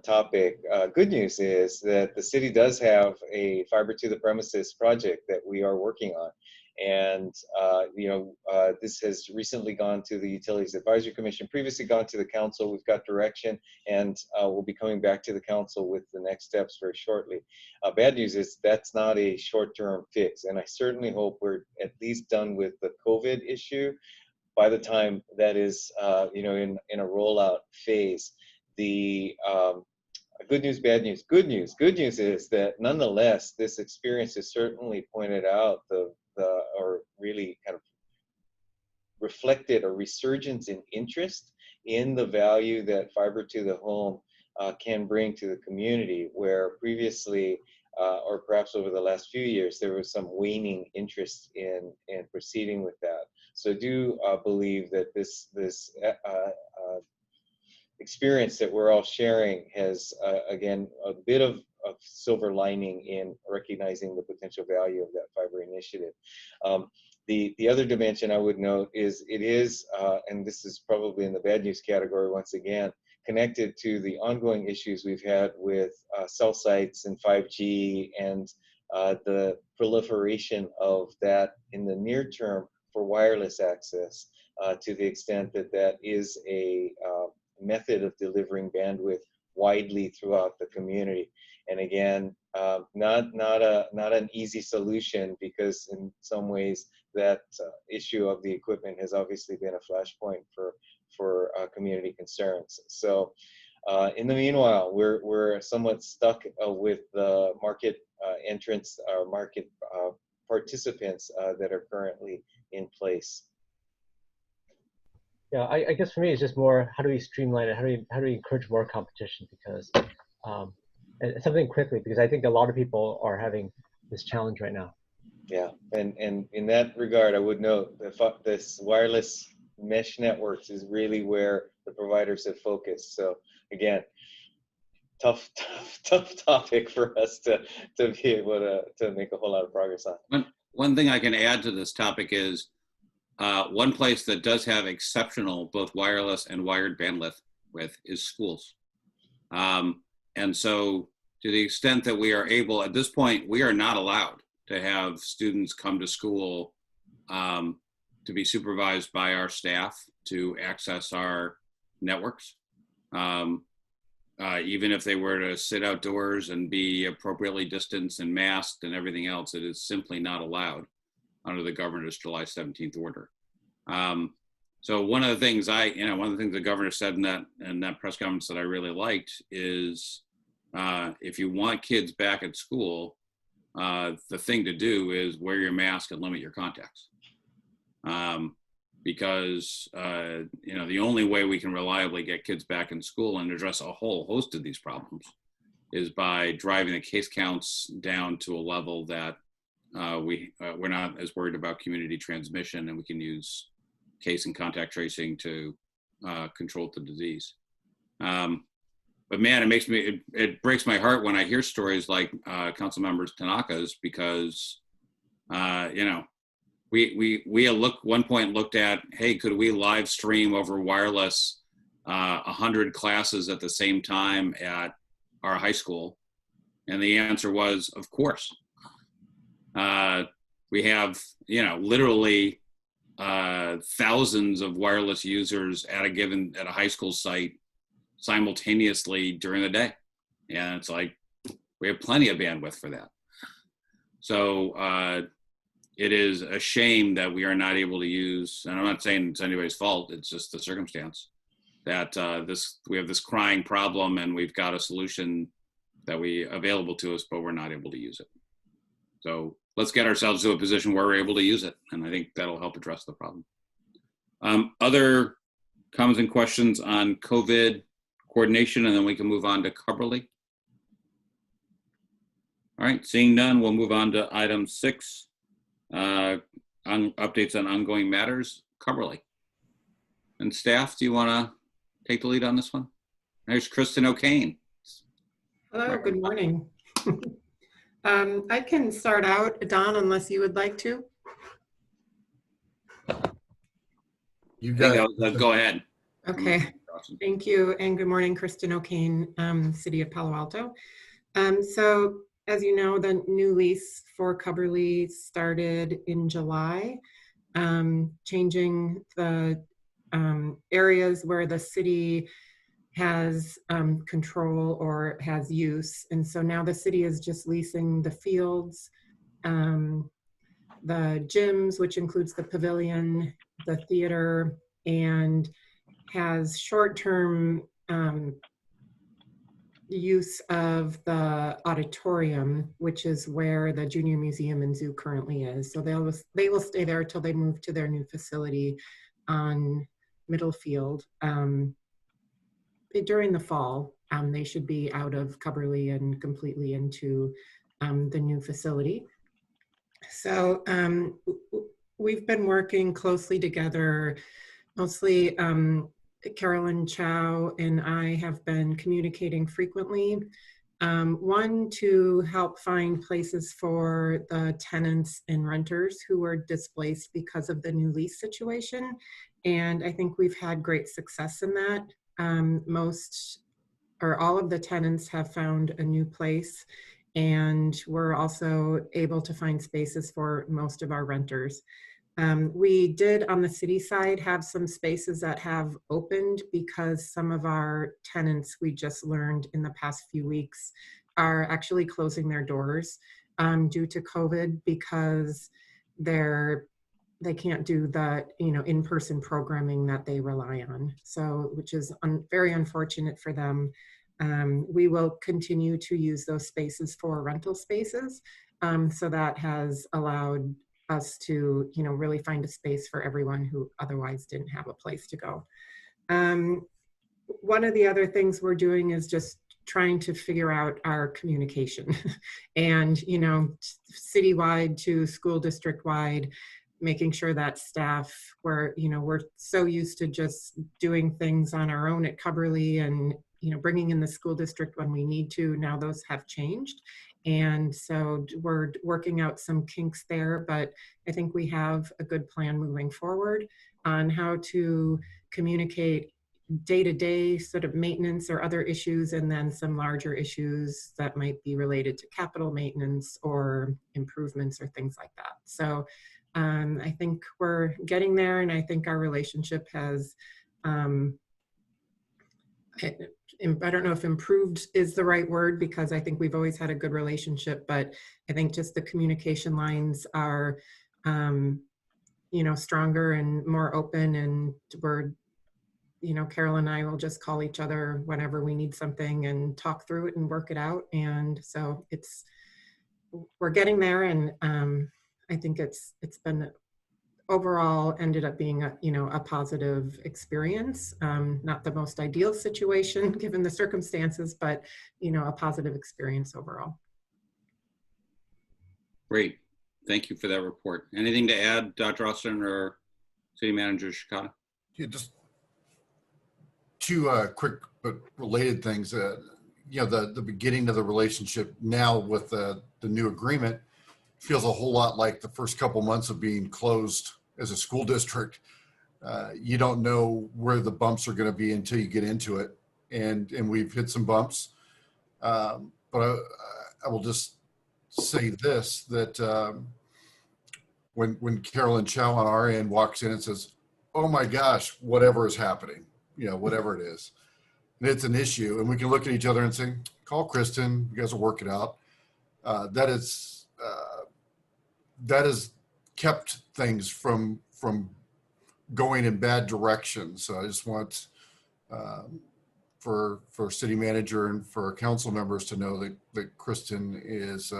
topic. Good news is that the city does have a fiber to the premises project that we are working on. And, this has recently gone to the Utilities Advisory Commission, previously gone to the council. We've got direction, and we'll be coming back to the council with the next steps very shortly. Bad news is that's not a short-term fix. And I certainly hope we're at least done with the COVID issue by the time that is, in a rollout phase. The good news, bad news. Good news is that nonetheless, this experience has certainly pointed out or really kind of reflected a resurgence in interest in the value that fiber to the home can bring to the community, where previously, or perhaps over the last few years, there was some waning interest in proceeding with that. So I do believe that this experience that we're all sharing has, again, a bit of silver lining in recognizing the potential value of that fiber initiative. The other dimension I would note is it is, and this is probably in the bad news category once again, connected to the ongoing issues we've had with cell sites and 5G and the proliferation of that in the near term for wireless access, to the extent that that is a method of delivering bandwidth widely throughout the community. And again, not an easy solution, because in some ways that issue of the equipment has obviously been a flashpoint for community concerns. So in the meanwhile, we're somewhat stuck with the market entrants, or market participants that are currently in place. Yeah, I guess for me it's just more, how do we streamline it? How do we encourage more competition? Because and something quickly, because I think a lot of people are having this challenge right now. Yeah, and in that regard, I would note that this wireless mesh networks is really where the providers have focused. So again, tough topic for us to be able to make a whole lot of progress on. One thing I can add to this topic is one place that does have exceptional both wireless and wired bandwidth with is schools. And so to the extent that we are able, at this point, we are not allowed to have students come to school to be supervised by our staff to access our networks. Even if they were to sit outdoors and be appropriately distanced and masked and everything else, it is simply not allowed under the governor's July 17th order. So one of the things the governor said in that press conference that I really liked is, if you want kids back at school, the thing to do is wear your mask and limit your contacts. Because the only way we can reliably get kids back in school and address a whole host of these problems is by driving the case counts down to a level that we're not as worried about community transmission, and we can use case and contact tracing to control the disease. But man, it breaks my heart when I hear stories like Councilmember Tanaka's, because we at one point looked at, hey, could we live stream over wireless 100 classes at the same time at our high school? And the answer was, of course. We have, literally thousands of wireless users at a high school site simultaneously during the day. And it's like, we have plenty of bandwidth for that. So it is a shame that we are not able to use, and I'm not saying it's anybody's fault, it's just the circumstance that we have this crying problem and we've got a solution available to us, but we're not able to use it. So let's get ourselves to a position where we're able to use it. And I think that'll help address the problem. Other comments and questions on COVID coordination, and then we can move on to Cubberley. All right, seeing none, we'll move on to item 6, updates on ongoing matters. Cubberley. And staff, do you want to take the lead on this one? There's Kristen O'Kane. Hello, good morning. I can start out, Don, unless you would like to. You got it. Go ahead. Okay, thank you, and good morning, Kristen O'Kane, City of Palo Alto. So, as you know, the new lease for Cubberley started in July, changing the areas where the city has control or has use. And so now the city is just leasing the fields, the gyms, which includes the pavilion, the theater, and has short-term use of the auditorium, which is where the Junior Museum and Zoo currently is. So they will stay there until they move to their new facility on Middlefield. During the fall, they should be out of Cubberley and completely into the new facility. So we've been working closely together, mostly Carolyn Chow and I have been communicating frequently. One, to help find places for the tenants and renters who were displaced because of the new lease situation. And I think we've had great success in that. Most or all of the tenants have found a new place, and we're also able to find spaces for most of our renters. We did on the city side have some spaces that have opened because some of our tenants, we just learned in the past few weeks, are actually closing their doors due to COVID because they can't do the in-person programming that they rely on. So, which is very unfortunate for them. We will continue to use those spaces for rental spaces. So that has allowed us to, really find a space for everyone who otherwise didn't have a place to go. One of the other things we're doing is just trying to figure out our communication and, citywide to school district wide, making sure that staff we're so used to just doing things on our own at Cubberley and, bringing in the school district when we need to. Now those have changed. And so we're working out some kinks there, but I think we have a good plan moving forward on how to communicate day-to-day sort of maintenance or other issues, and then some larger issues that might be related to capital maintenance or improvements or things like that. So I think we're getting there, and I think our relationship has I don't know if improved is the right word, because I think we've always had a good relationship, but I think just the communication lines are, stronger and more open, and we're, Carol and I will just call each other whenever we need something and talk through it and work it out. And so we're getting there, and I think it's been overall ended up being a positive experience. Not the most ideal situation given the circumstances, but a positive experience overall. Great, thank you for that report. Anything to add, Dr. Austin or City Manager Shikata? Yeah, just two quick but related things. The beginning of the relationship now with the new agreement feels a whole lot like the first couple months of being closed as a school district. You don't know where the bumps are going to be until you get into it, and we've hit some bumps. But I will just say this, that when Carolyn Chow on our end walks in and says, "Oh my gosh, whatever is happening," whatever it is, and it's an issue, and we can look at each other and say, "Call Kristen, you guys will work it out." That has kept things from going in bad directions. So I just want for city manager and for council members to know that Kristen is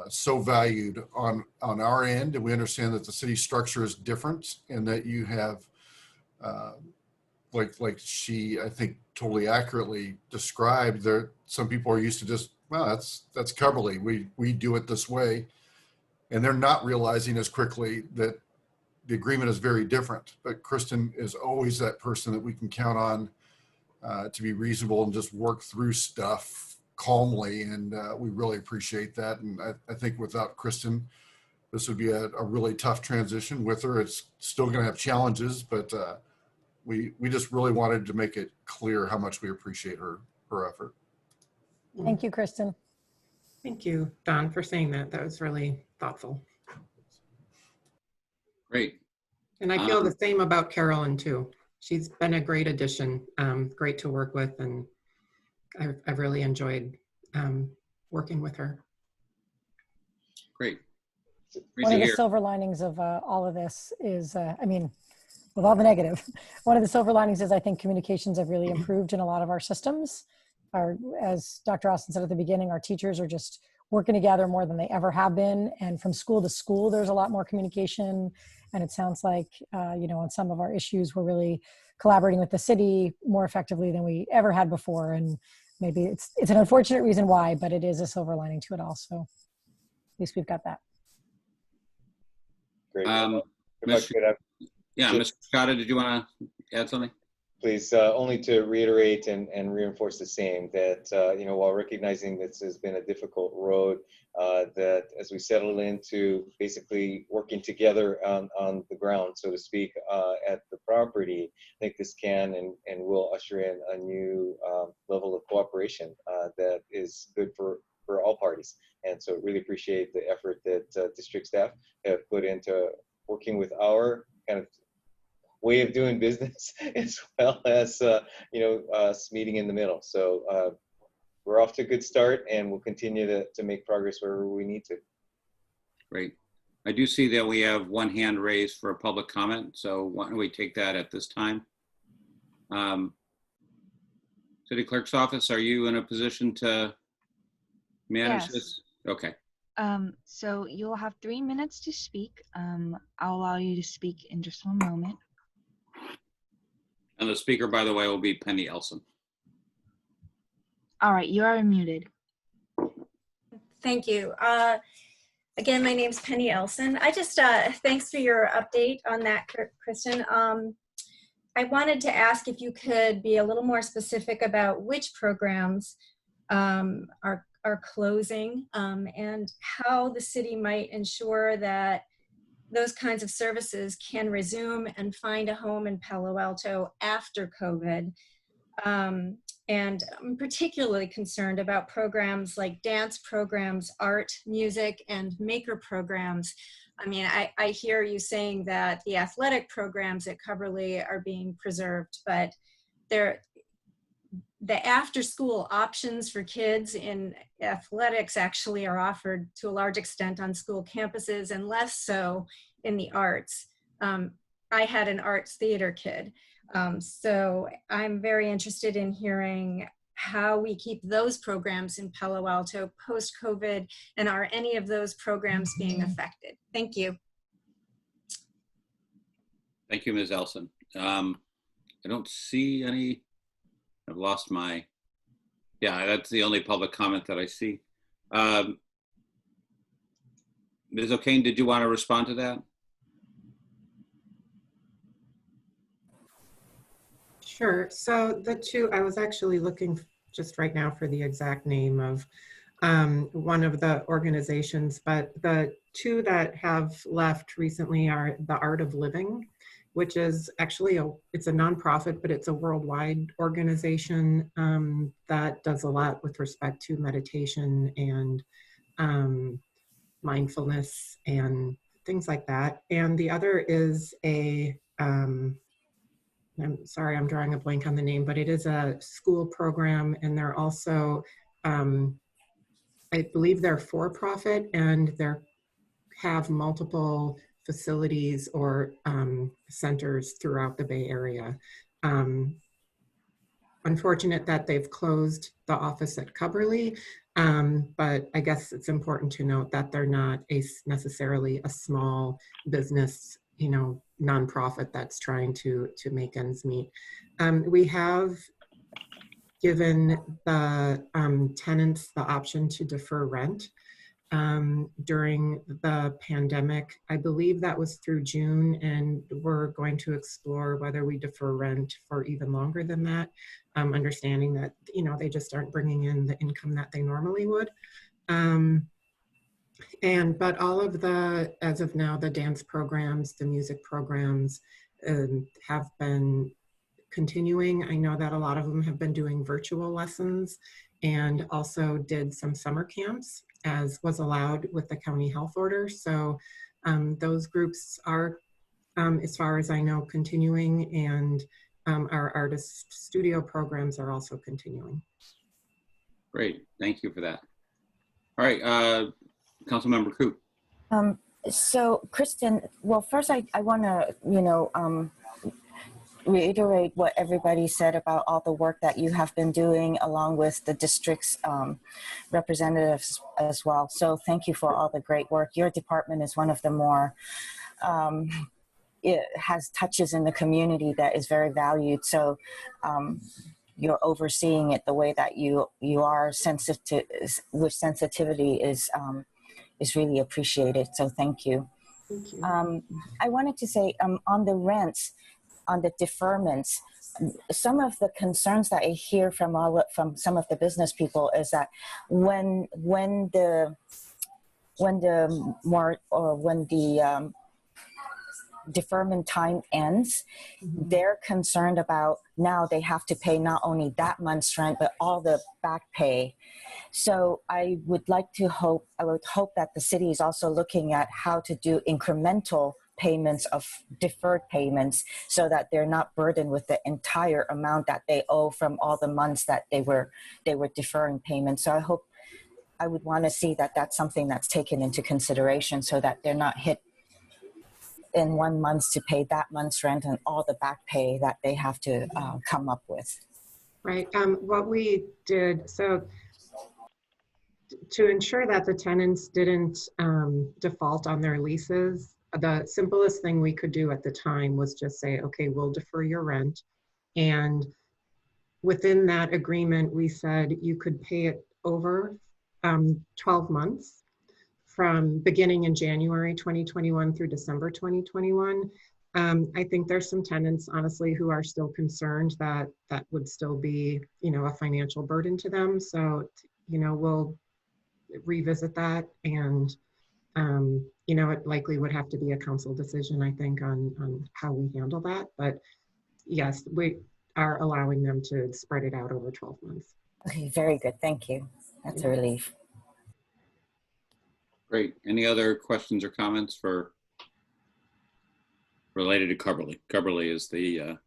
so valued on our end, and we understand that the city structure is different, and that you have like she, I think, totally accurately described, there some people are used to just, well, that's Cubberley, we do it this way, and they're not realizing as quickly that the agreement is very different. But Kristen is always that person that we can count on to be reasonable and just work through stuff calmly, and we really appreciate that. And I think without Kristen, this would be a really tough transition. With her, it's still going to have challenges, but we just really wanted to make it clear how much we appreciate her effort. Thank you, Kristen. Thank you, Don, for saying that. That was really thoughtful. Great. And I feel the same about Carolyn too. She's been a great addition, great to work with, and I've really enjoyed working with her. Great. One of the silver linings of all of this is, with all the negative, one of the silver linings is I think communications have really improved in a lot of our systems. As Dr. Austin said at the beginning, our teachers are just working together more than they ever have been. And from school to school, there's a lot more communication. And it sounds like, on some of our issues, we're really collaborating with the city more effectively than we ever had before. And maybe it's an unfortunate reason why, but it is a silver lining to it all. So at least we've got that. Great. Yeah, Mr. Scott, did you want to add something? please, only to reiterate and reinforce the same, that, while recognizing this has been a difficult road, that as we settle into basically working together on the ground, so to speak, at the property, I think this can and will usher in a new level of cooperation that is good for all parties. And so really appreciate the effort that district staff have put into working with our kind of way of doing business, as well as us meeting in the middle. So we're off to a good start, and we'll continue to make progress wherever we need to. Great. I do see that we have one hand raised for a public comment, so why don't we take that at this time? City Clerk's office, are you in a position to manage Yes. this? Okay. So you'll have 3 minutes to speak. I'll allow you to speak in just one moment. And the speaker, by the way, will be Penny Elson. All right, you are muted. Thank you. Again, my name's Penny Elson. I just, thanks for your update on that, Kristen. I wanted to ask if you could be a little more specific about which programs are closing, and how the city might ensure that those kinds of services can resume and find a home in Palo Alto after COVID. And I'm particularly concerned about programs like dance programs, art, music, and maker programs. I mean, I hear you saying that the athletic programs at Coverly are being preserved, but the after-school options for kids in athletics actually are offered to a large extent on school campuses, and less so in the arts. I had an arts theater kid, so I'm very interested in hearing how we keep those programs in Palo Alto post-COVID, and are any of those programs being affected? Thank you. Thank you, Ms. Elson. I don't see any. I've lost my, yeah, that's the only public comment that I see. Ms. O'Kane, did you want to respond to that? Sure. So the two, I was actually looking just right now for the exact name of one of the organizations, but the two that have left recently are the Art of Living, which is actually it's a nonprofit, but it's a worldwide organization that does a lot with respect to meditation and mindfulness and things like that. And the other is I'm sorry, I'm drawing a blank on the name, but it is a school program, and they're also, I believe they're for-profit, and they have multiple facilities or centers throughout the Bay Area. Unfortunate that they've closed the office at Coverly, but I guess it's important to note that they're not necessarily a small business, nonprofit that's trying to make ends meet. We have given the tenants the option to defer rent during the pandemic. I believe that was through June, and we're going to explore whether we defer rent for even longer than that, understanding that they just aren't bringing in the income that they normally would. But all of the, as of now, the dance programs, the music programs have been continuing. I know that a lot of them have been doing virtual lessons, and also did some summer camps, as was allowed with the county health order. So those groups are, as far as I know, continuing, and our artist studio programs are also continuing. Great, thank you for that. All right, Councilmember Coop. So Kristen, well, first I want to, reiterate what everybody said about all the work that you have been doing, along with the district's representatives as well. So thank you for all the great work. Your department is one of the more, it has touches in the community that is very valued. So you're overseeing it the way that you are sensitive, with sensitivity is really appreciated. So thank you. Thank you. I wanted to say on the rents, on the deferments, some of the concerns that I hear from some of the business people is that when the deferment time ends, they're concerned about now they have to pay not only that month's rent but all the back pay. So I would hope that the city is also looking at how to do incremental payments of deferred payments so that they're not burdened with the entire amount that they owe from all the months that they were deferring payments. So I would want to see that that's something that's taken into consideration so that they're not hit in 1 month to pay that month's rent and all the back pay that they have to come up with. Right. What we did, so to ensure that the tenants didn't default on their leases, the simplest thing we could do at the time was just say, okay, we'll defer your rent. And within that agreement, we said you could pay it over 12 months from beginning in January 2021 through December 2021. I think there's some tenants, honestly, who are still concerned that that would still be, a financial burden to them. So, we'll revisit that, and it likely would have to be a council decision, I think, on how we handle that. But yes, we are allowing them to spread it out over 12 months. Okay, very good. Thank you. That's a relief. Great. Any other questions or comments related to Coverly? Coverly is the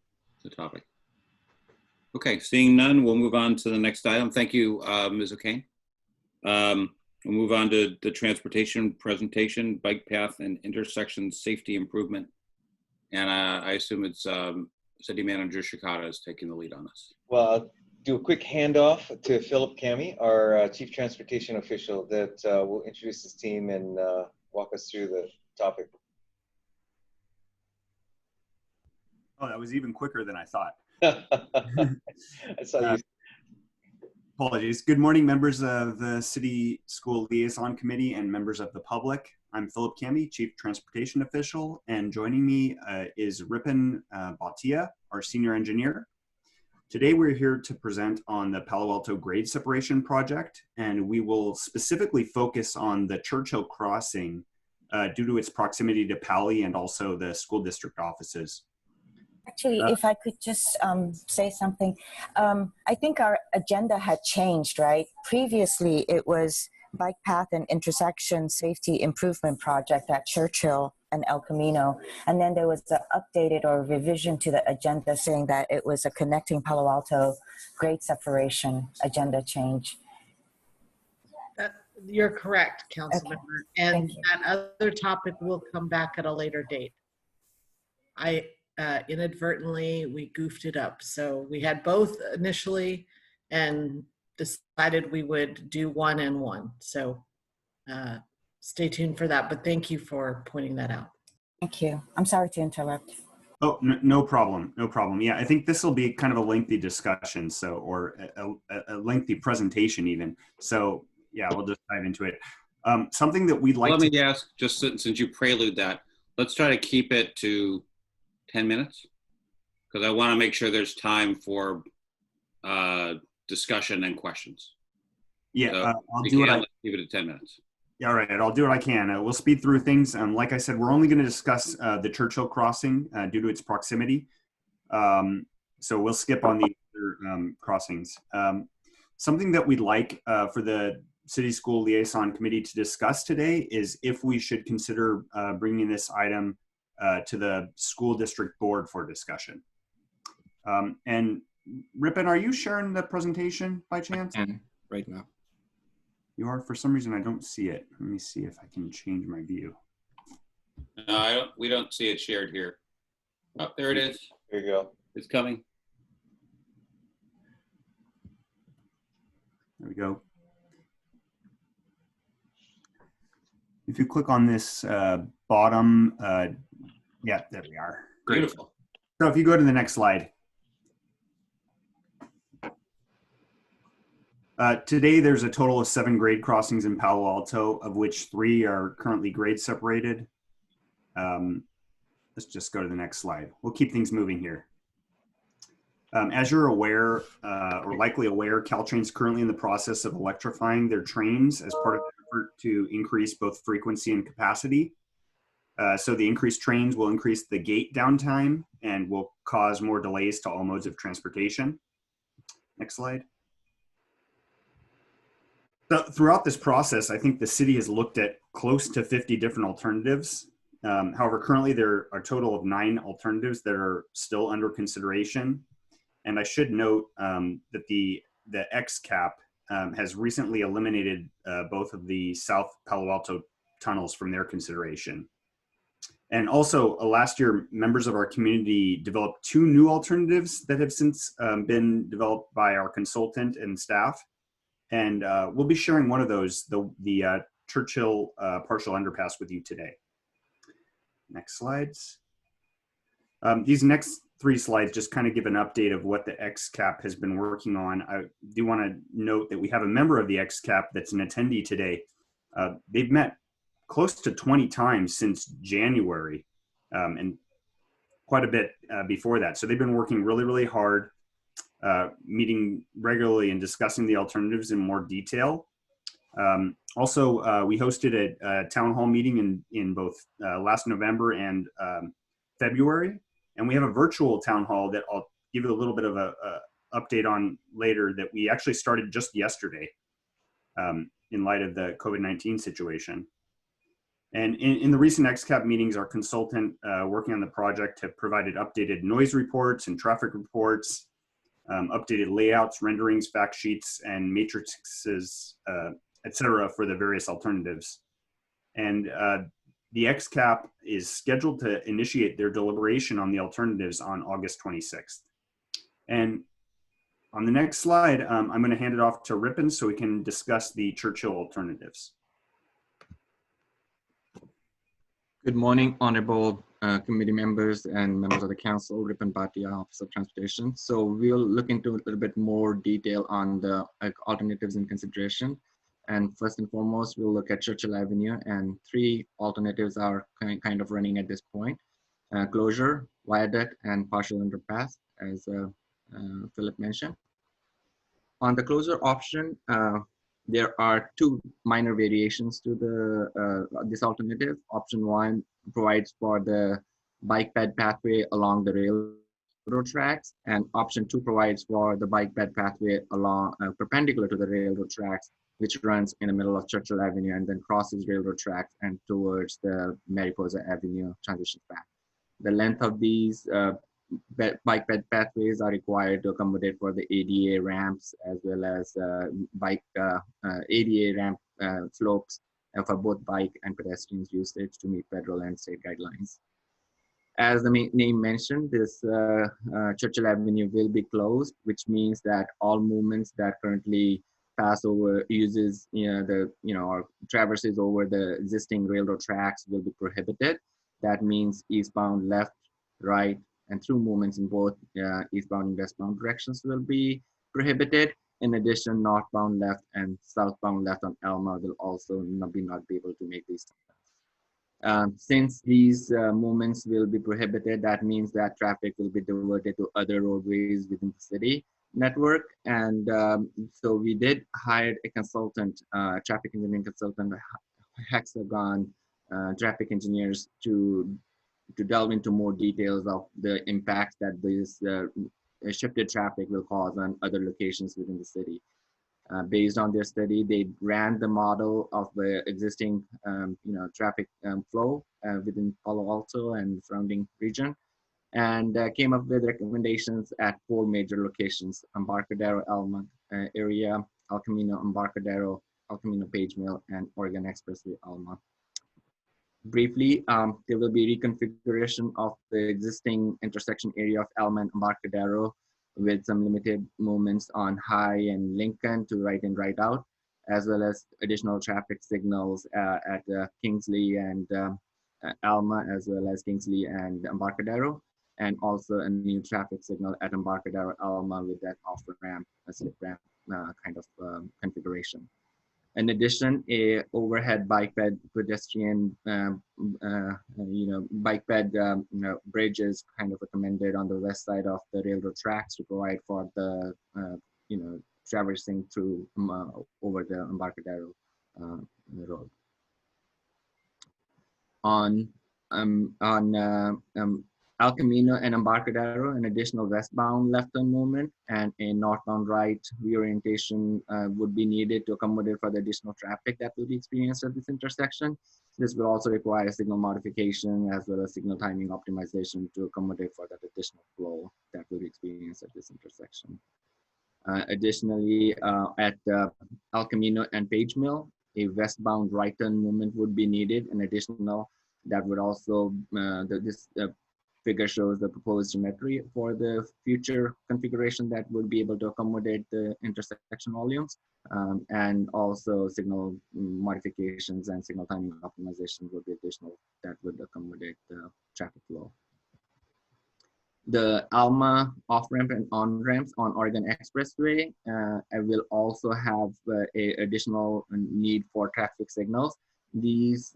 topic. Okay, seeing none, we'll move on to the next item. Thank you, Ms. O'Kane. We'll move on to the transportation presentation, bike path and intersection safety improvement. And I assume it's City Manager Shikata is taking the lead on this. Well, I'll do a quick handoff to Philip Cami, our Chief Transportation Official, that will introduce his team and walk us through the topic. Oh, that was even quicker than I thought. I saw you. Apologies. Good morning, members of the City School Liaison Committee and members of the public. I'm Philip Cami, Chief Transportation Official, and joining me is Ripon Bhatia, our Senior Engineer. Today we're here to present on the Palo Alto grade separation project, and we will specifically focus on the Churchill crossing due to its proximity to Pali and also the school district offices. Actually, if I could just say something, I think our agenda had changed, right? Previously, it was bike path and intersection safety improvement project at Churchill and El Camino. And then there was an updated or revision to the agenda saying that it was a connecting Palo Alto grade separation agenda change. You're correct, Councilmember. Okay. And that other topic will come back at a later date. Inadvertently, we goofed it up. So we had both initially and decided we would do one and one. So stay tuned for that, but thank you for pointing that out. Thank you. I'm sorry to interrupt. Oh, no problem. No problem. Yeah, I think this will be kind of a lengthy discussion, or a lengthy presentation even. So yeah, we'll just dive into it. Something that we'd like Let me ask, just since you prelude that, let's try to keep it to 10 minutes, because I want to make sure there's time for discussion and questions. Yeah, so I'll do it. Keep it at 10 minutes. Yeah, all right. I'll do what I can. We'll speed through things. Like I said, we're only going to discuss the Churchill crossing due to its proximity. So we'll skip on the other crossings. Something that we'd like for the City School Liaison Committee to discuss today is if we should consider bringing this item to the school district board for discussion. And Ripon, are you sharing the presentation by chance? I can right now. You are? For some reason, I don't see it. Let me see if I can change my view. No, we don't see it shared here. Oh, there it is. There you go. It's coming. There we go. If you click on this bottom, yeah, there we are. Great. Beautiful. So if you go to the next slide. Today, there's a total of 7 grade crossings in Palo Alto, of which 3 are currently grade separated. Let's just go to the next slide. We'll keep things moving here. As you're aware, or likely aware, Caltrain's currently in the process of electrifying their trains as part of the effort to increase both frequency and capacity. So the increased trains will increase the gate downtime and will cause more delays to all modes of transportation. Next slide. So throughout this process, I think the city has looked at close to 50 different alternatives. However, currently there are a total of 9 alternatives that are still under consideration. And I should note that the X cap has recently eliminated both of the South Palo Alto tunnels from their consideration. And also last year, members of our community developed 2 new alternatives that have since been developed by our consultant and staff. And we'll be sharing one of those, the Churchill partial underpass, with you today. Next slides. These next 3 slides just kind of give an update of what the XCAP has been working on. I do want to note that we have a member of the XCAP that's an attendee today. They've met close to 20 times since January, and quite a bit before that. So they've been working really, really hard, meeting regularly and discussing the alternatives in more detail. Also, we hosted a town hall meeting in both last November and February. And we have a virtual town hall that I'll give you a little bit of a update on later that we actually started just yesterday in light of the COVID-19 situation. And in the recent XCAP meetings, our consultant working on the project have provided updated noise reports and traffic reports, updated layouts, renderings, fact sheets, and matrices, et cetera, for the various alternatives. And the XCAP is scheduled to initiate their deliberation on the alternatives on August 26th. And on the next slide, I'm going to hand it off to Ripon so we can discuss the Churchill alternatives. Good morning, honorable committee members and members of the council. Ripon Bhatia, Office of Transportation. So we'll look into a little bit more detail on the alternatives in consideration. And first and foremost, we'll look at Churchill Avenue, and 3 alternatives are kind of running at this point. Closure, viaduct, and partial underpass, as Philip mentioned. On the closure option, there are 2 minor variations to this alternative. Option 1 provides for the bike ped pathway along the railroad tracks, and option 2 provides for the bike ped pathway along perpendicular to the railroad tracks, which runs in the middle of Churchill Avenue and then crosses railroad tracks and towards the Mariposa Avenue transition path. The length of these bike ped pathways are required to accommodate for the ADA ramps as well as ADA ramp slopes for both bike and pedestrians usage to meet federal and state guidelines. As the name mentioned, this Churchill Avenue will be closed, which means that all movements that currently pass over or traverses over the existing railroad tracks will be prohibited. That means eastbound left, right, and through movements in both eastbound and westbound directions will be prohibited. In addition, northbound left and southbound left on Elma will also not be able to make these turns. Since these movements will be prohibited, that means that traffic will be diverted to other roadways within the city network. And so we did hire a consultant, traffic engineering consultant, Hexagon traffic engineers to delve into more details of the impact that this shifted traffic will cause on other locations within the city. Based on their study, they ran the model of the existing traffic flow within Palo Alto and surrounding region, and came up with recommendations at 4 major locations: Embarcadero, Elma area, El Camino, Embarcadero, El Camino Page Mill, and Oregon Expressway, Elma. Briefly, there will be reconfiguration of the existing intersection area of Elma and Embarcadero with some limited movements on High and Lincoln to right and right out, as well as additional traffic signals at Kingsley and Elma, as well as Kingsley and Embarcadero, and also a new traffic signal at Embarcadero, Elma with that off-ramp, slip ramp kind of configuration. In addition, a overhead bike ped pedestrian, bike ped bridge is kind of recommended on the west side of the railroad tracks to provide for the, traversing through over the Embarcadero road. On El Camino and Embarcadero, an additional westbound left turn movement and a northbound right reorientation would be needed to accommodate for the additional traffic that will be experienced at this intersection. This will also require signal modification as well as signal timing optimization to accommodate for that additional flow that will be experienced at this intersection. Additionally, at El Camino and Page Mill, a westbound right turn movement would be needed. An additional that would also, this figure shows the proposed geometry for the future configuration that would be able to accommodate the intersection volumes, and also signal modifications and signal timing optimization would be additional that would accommodate the traffic flow. The Alma off-ramp and on-ramps on Oregon Expressway will also have a additional need for traffic signals. These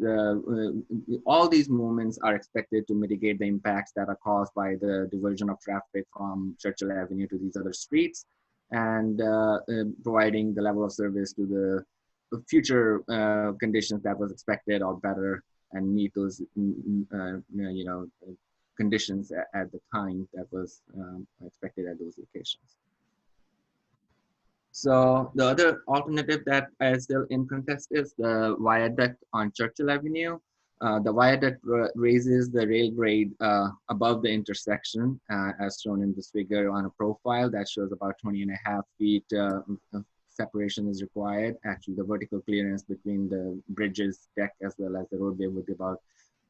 all these movements are expected to mitigate the impacts that are caused by the diversion of traffic from Churchill Avenue to these other streets, and providing the level of service to the future conditions that was expected or better, and meet those conditions at the time that was expected at those locations. So the other alternative that is still in contest is the viaduct on Churchill Avenue. The viaduct raises the rail grade above the intersection, as shown in this figure on a profile that shows about 20.5 feet separation is required. Actually, the vertical clearance between the bridge's deck as well as the roadway would be about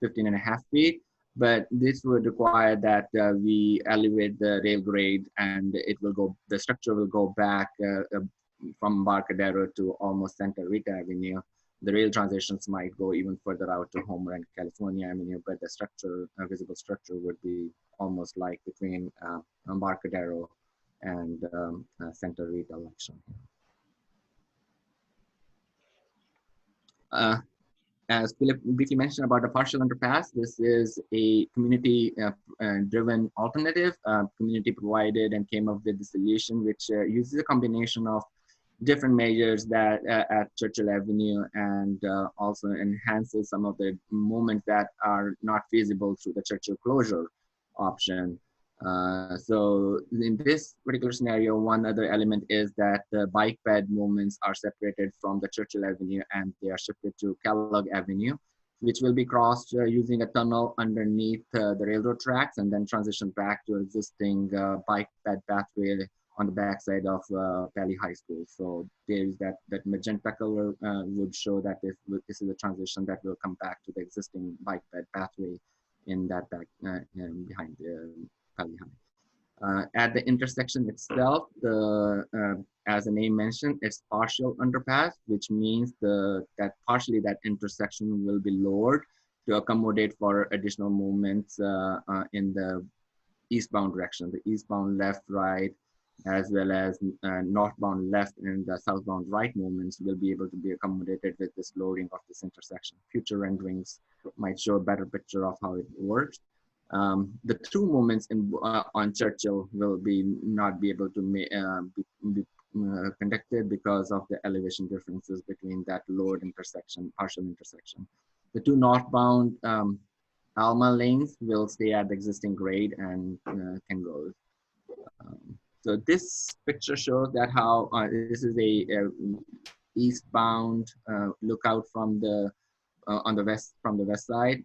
15.5 feet. But this would require that we elevate the rail grade, and it will go, the structure will go back from Embarcadero to almost Santa Rita Avenue. The rail transitions might go even further out to Homer and California Avenue, but the structure, visible structure would be almost like between Embarcadero and Santa Rita section. As Philip briefly mentioned about the partial underpass, this is a community-driven alternative, community provided, and came up with the solution, which uses a combination of different measures that at Churchill Avenue, and also enhances some of the movements that are not feasible through the Churchill closure option. So in this particular scenario, one other element is that the bike ped movements are separated from the Churchill Avenue, and they are shifted to Kellogg Avenue, which will be crossed using a tunnel underneath the railroad tracks, and then transition back to existing bike ped pathway on the backside of Palo High School. So there is that magenta color would show that this is a transition that will come back to the existing bike ped pathway in that back behind the Palo High. At the intersection itself, as the name mentioned, it's partial underpass, which means that partially that intersection will be lowered to accommodate for additional movements in the eastbound direction, the eastbound left, right, as well as northbound left and the southbound right movements will be able to be accommodated with this lowering of this intersection. Future renderings might show a better picture of how it works. The through movements on Churchill will not be able to be conducted because of the elevation differences between that lowered intersection, partial intersection. The two northbound Alma lanes will stay at the existing grade and can go. So this picture shows that how this is a eastbound lookout from the on the west, from the west side.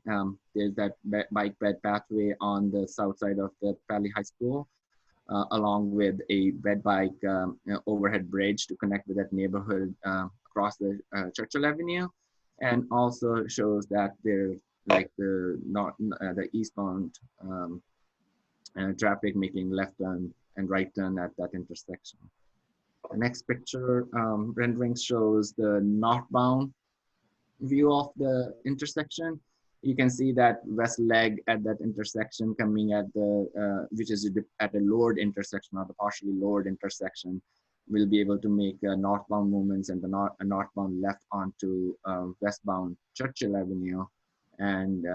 There's that bike ped pathway on the south side of the Palo High School, along with a bed bike overhead bridge to connect with that neighborhood across the Churchill Avenue, and also shows that there's like the eastbound traffic making left turn and right turn at that intersection. The next picture rendering shows the northbound view of the intersection. You can see that west leg at that intersection coming at the which is at a lowered intersection or the partially lowered intersection. will be able to make northbound movements and the northbound left onto westbound Churchill Avenue, and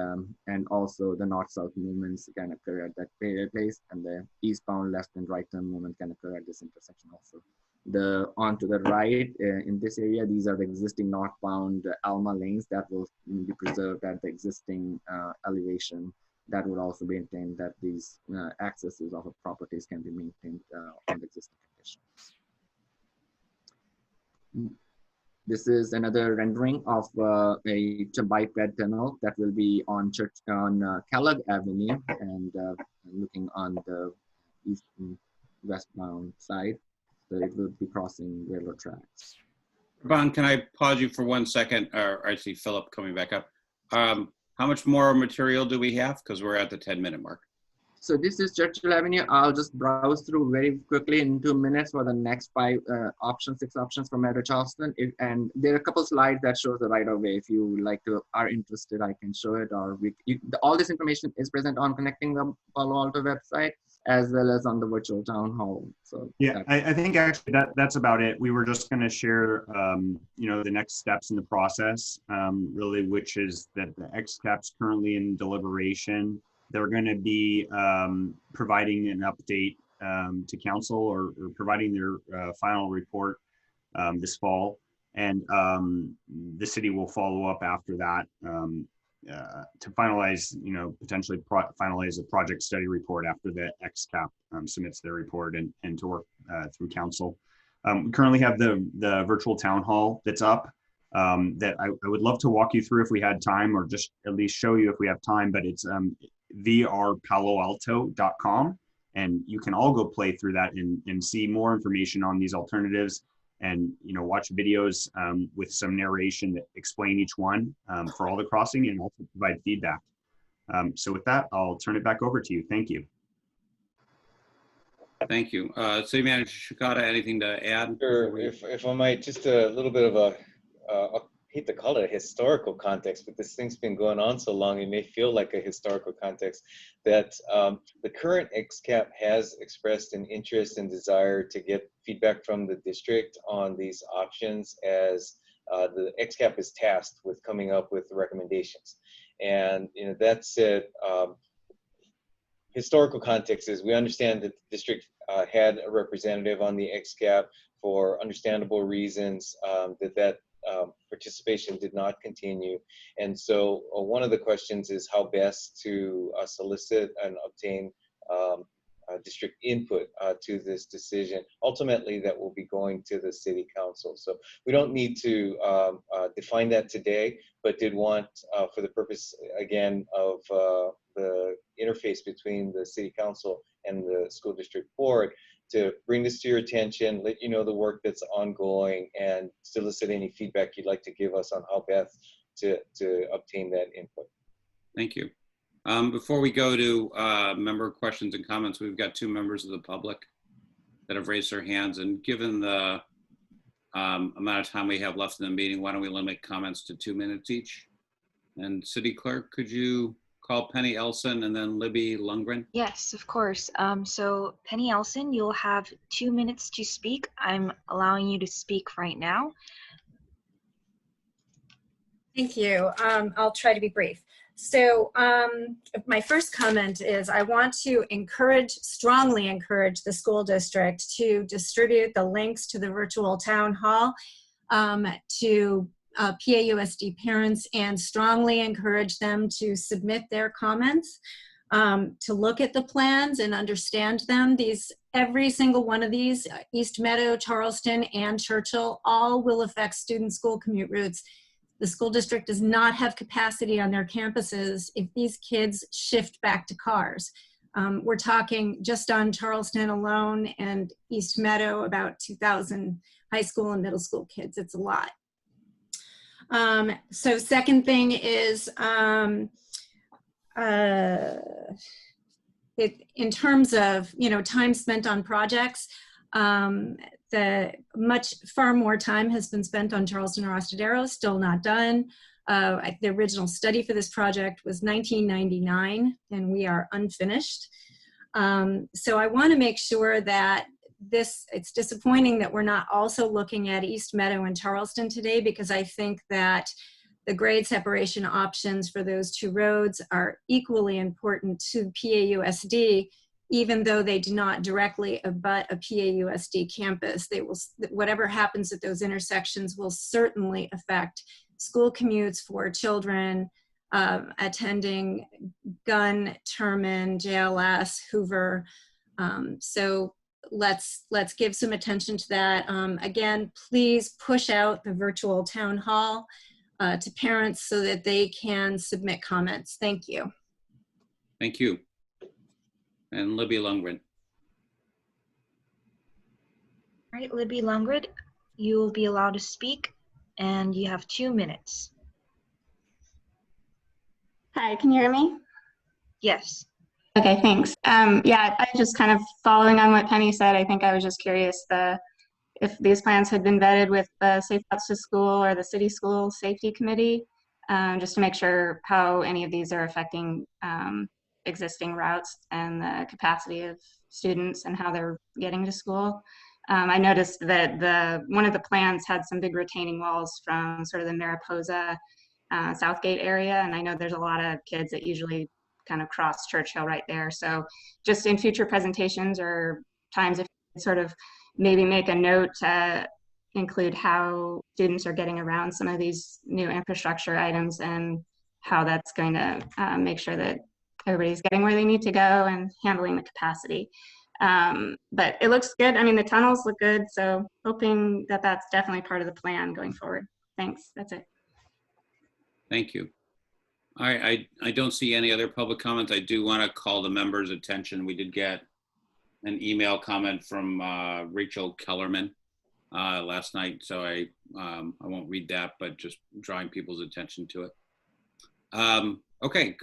also the north-south movements can occur at that place, and the eastbound left and right turn movement can occur at this intersection also. Onto the right in this area, these are the existing northbound Alma lanes that will be preserved at the existing elevation. That would also maintain that these accesses of properties can be maintained on the existing conditions. This is another rendering of a bike bed tunnel that will be on Kellogg Avenue and looking on the east and westbound side. So it will be crossing railroad tracks. Ravon, can I pause you for 1 second? I see Philip coming back up. How much more material do we have? Because we're at the 10-minute mark. So this is Churchill Avenue. I'll just browse through very quickly in 2 minutes for the next 6 options from Metro Charleston. And there are a couple slides that shows the right of way. If you are interested, I can show it. Or all this information is present on Connecting the Palo Alto website, as well as on the virtual town hall. So yeah, I think actually that's about it. We were just going to share, the next steps in the process, really, which is that the XCAP's currently in deliberation. They're going to be providing an update to council or providing their final report this fall, and the city will follow up after that to finalize, potentially finalize a project study report after the XCAP submits their report and to work through council. We currently have the virtual town hall that's up that I would love to walk you through if we had time, or just at least show you if we have time, but it's vrpaloalto.com, and you can all go play through that and see more information on these alternatives, and watch videos with some narration that explain each one for all the crossing, and also provide feedback. So with that, I'll turn it back over to you. Thank you. Thank you. City Manager Shikata, anything to add? Sure. If I might, just a little bit of I hate to call it a historical context, but this thing's been going on so long, it may feel like a historical context, that the current XCAP has expressed an interest and desire to get feedback from the district on these options, as the XCAP is tasked with coming up with recommendations. And that said, historical context is we understand that the district had a representative on the XCAP for understandable reasons, that participation did not continue. And so one of the questions is how best to solicit and obtain district input to this decision. Ultimately, that will be going to the city council. So we don't need to define that today, but did want, for the purpose, again, of the interface between the city council and the school district board, to bring this to your attention, let you know the work that's ongoing, and solicit any feedback you'd like to give us on how best to obtain that input. Thank you. Before we go to member questions and comments, we've got 2 members of the public that have raised their hands, and given the amount of time we have left in the meeting, why don't we limit comments to 2 minutes each? And City Clerk, could you call Penny Elson and then Libby Lundgren? Yes, of course. So Penny Elson, you'll have 2 minutes to speak. I'm allowing you to speak right now. Thank you. I'll try to be brief. So my first comment is I want to strongly encourage the school district to distribute the links to the virtual town hall to PAUSD parents, and strongly encourage them to submit their comments, to look at the plans and understand them. Every single one of these, East Meadow, Charleston, and Churchill, all will affect student school commute routes. The school district does not have capacity on their campuses if these kids shift back to cars. We're talking just on Charleston alone and East Meadow, about 2,000 high school and middle school kids. It's a lot. So second thing is, in terms of, time spent on projects, far more time has been spent on Charleston Rostadero, still not done. The original study for this project was 1999, and we are unfinished. So I want to make sure that it's disappointing that we're not also looking at East Meadow and Charleston today, because I think that the grade separation options for those two roads are equally important to PAUSD, even though they do not directly abut a PAUSD campus. They will, whatever happens at those intersections will certainly affect school commutes for children attending Gunn, Terman, JLS, Hoover. So let's give some attention to that. Again, please push out the virtual town hall to parents so that they can submit comments. Thank you. Thank you. And Libby Lundgren. All right, Libby Lundgren, you will be allowed to speak, and you have 2 minutes. Hi, can you hear me? Yes. Okay, thanks. Yeah, I just kind of following on what Penny said, I think I was just curious if these plans had been vetted with the Safe Routes to School or the City School Safety Committee, just to make sure how any of these are affecting existing routes and the capacity of students and how they're getting to school. I noticed that one of the plans had some big retaining walls from sort of the Mariposa Southgate area, and I know there's a lot of kids that usually kind of cross Churchill right there. So just in future presentations or times, if you could sort of maybe make a note to include how students are getting around some of these new infrastructure items and how that's going to make sure that everybody's getting where they need to go and handling the capacity. But it looks good. I mean, the tunnels look good, so hoping that that's definitely part of the plan going forward. Thanks, that's it. Thank you. All right, I don't see any other public comments. I do want to call the members' attention. We did get an email comment from Rachel Kellerman last night, so I won't read that, but just drawing people's attention to it. Okay,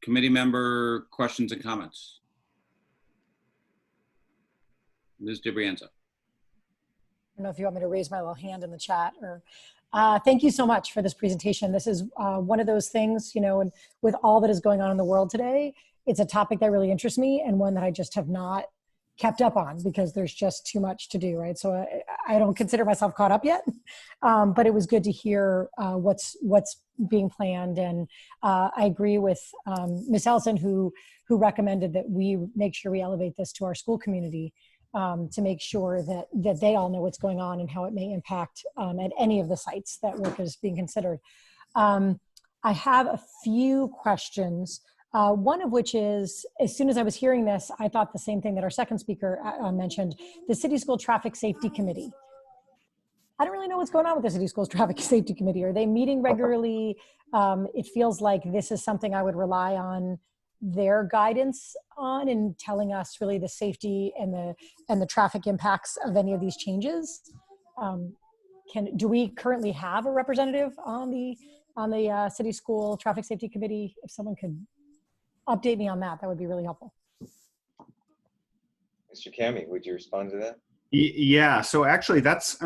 committee member questions and comments. Ms. DiBrienza. I don't know if you want me to raise my little hand in the chat or. Thank you so much for this presentation. This is one of those things, you know, and with all that is going on in the world today, it's a topic that really interests me and one that I just have not kept up on because there's just too much to do, right? So I don't consider myself caught up yet, but it was good to hear what's being planned. And I agree with Ms. Ellison who recommended that we make sure we elevate this to our school community. To make sure that they all know what's going on and how it may impact at any of the sites that work is being considered. I have a few questions, one of which is, as soon as I was hearing this, I thought the same thing that our second speaker mentioned, the City School Traffic Safety Committee. I don't really know what's going on with the City Schools Traffic Safety Committee. Are they meeting regularly? It feels like this is something I would rely on their guidance on and telling us really the safety and the traffic impacts of any of these changes. Do we currently have a representative on the City School Traffic Safety Committee? If someone could update me on that, that would be really helpful. Mr. Kami, would you respond to that? Yeah, so actually that's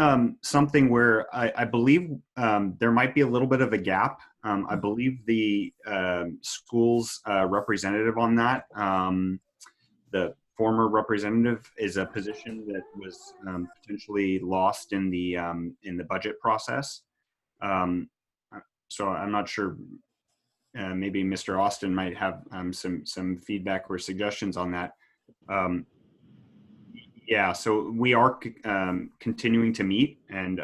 something where I believe there might be a little bit of a gap. I believe the school's representative on that, the former representative, is a position that was potentially lost in the budget process. So I'm not sure. Maybe Mr. Austin might have some feedback or suggestions on that. Yeah, so we are continuing to meet, and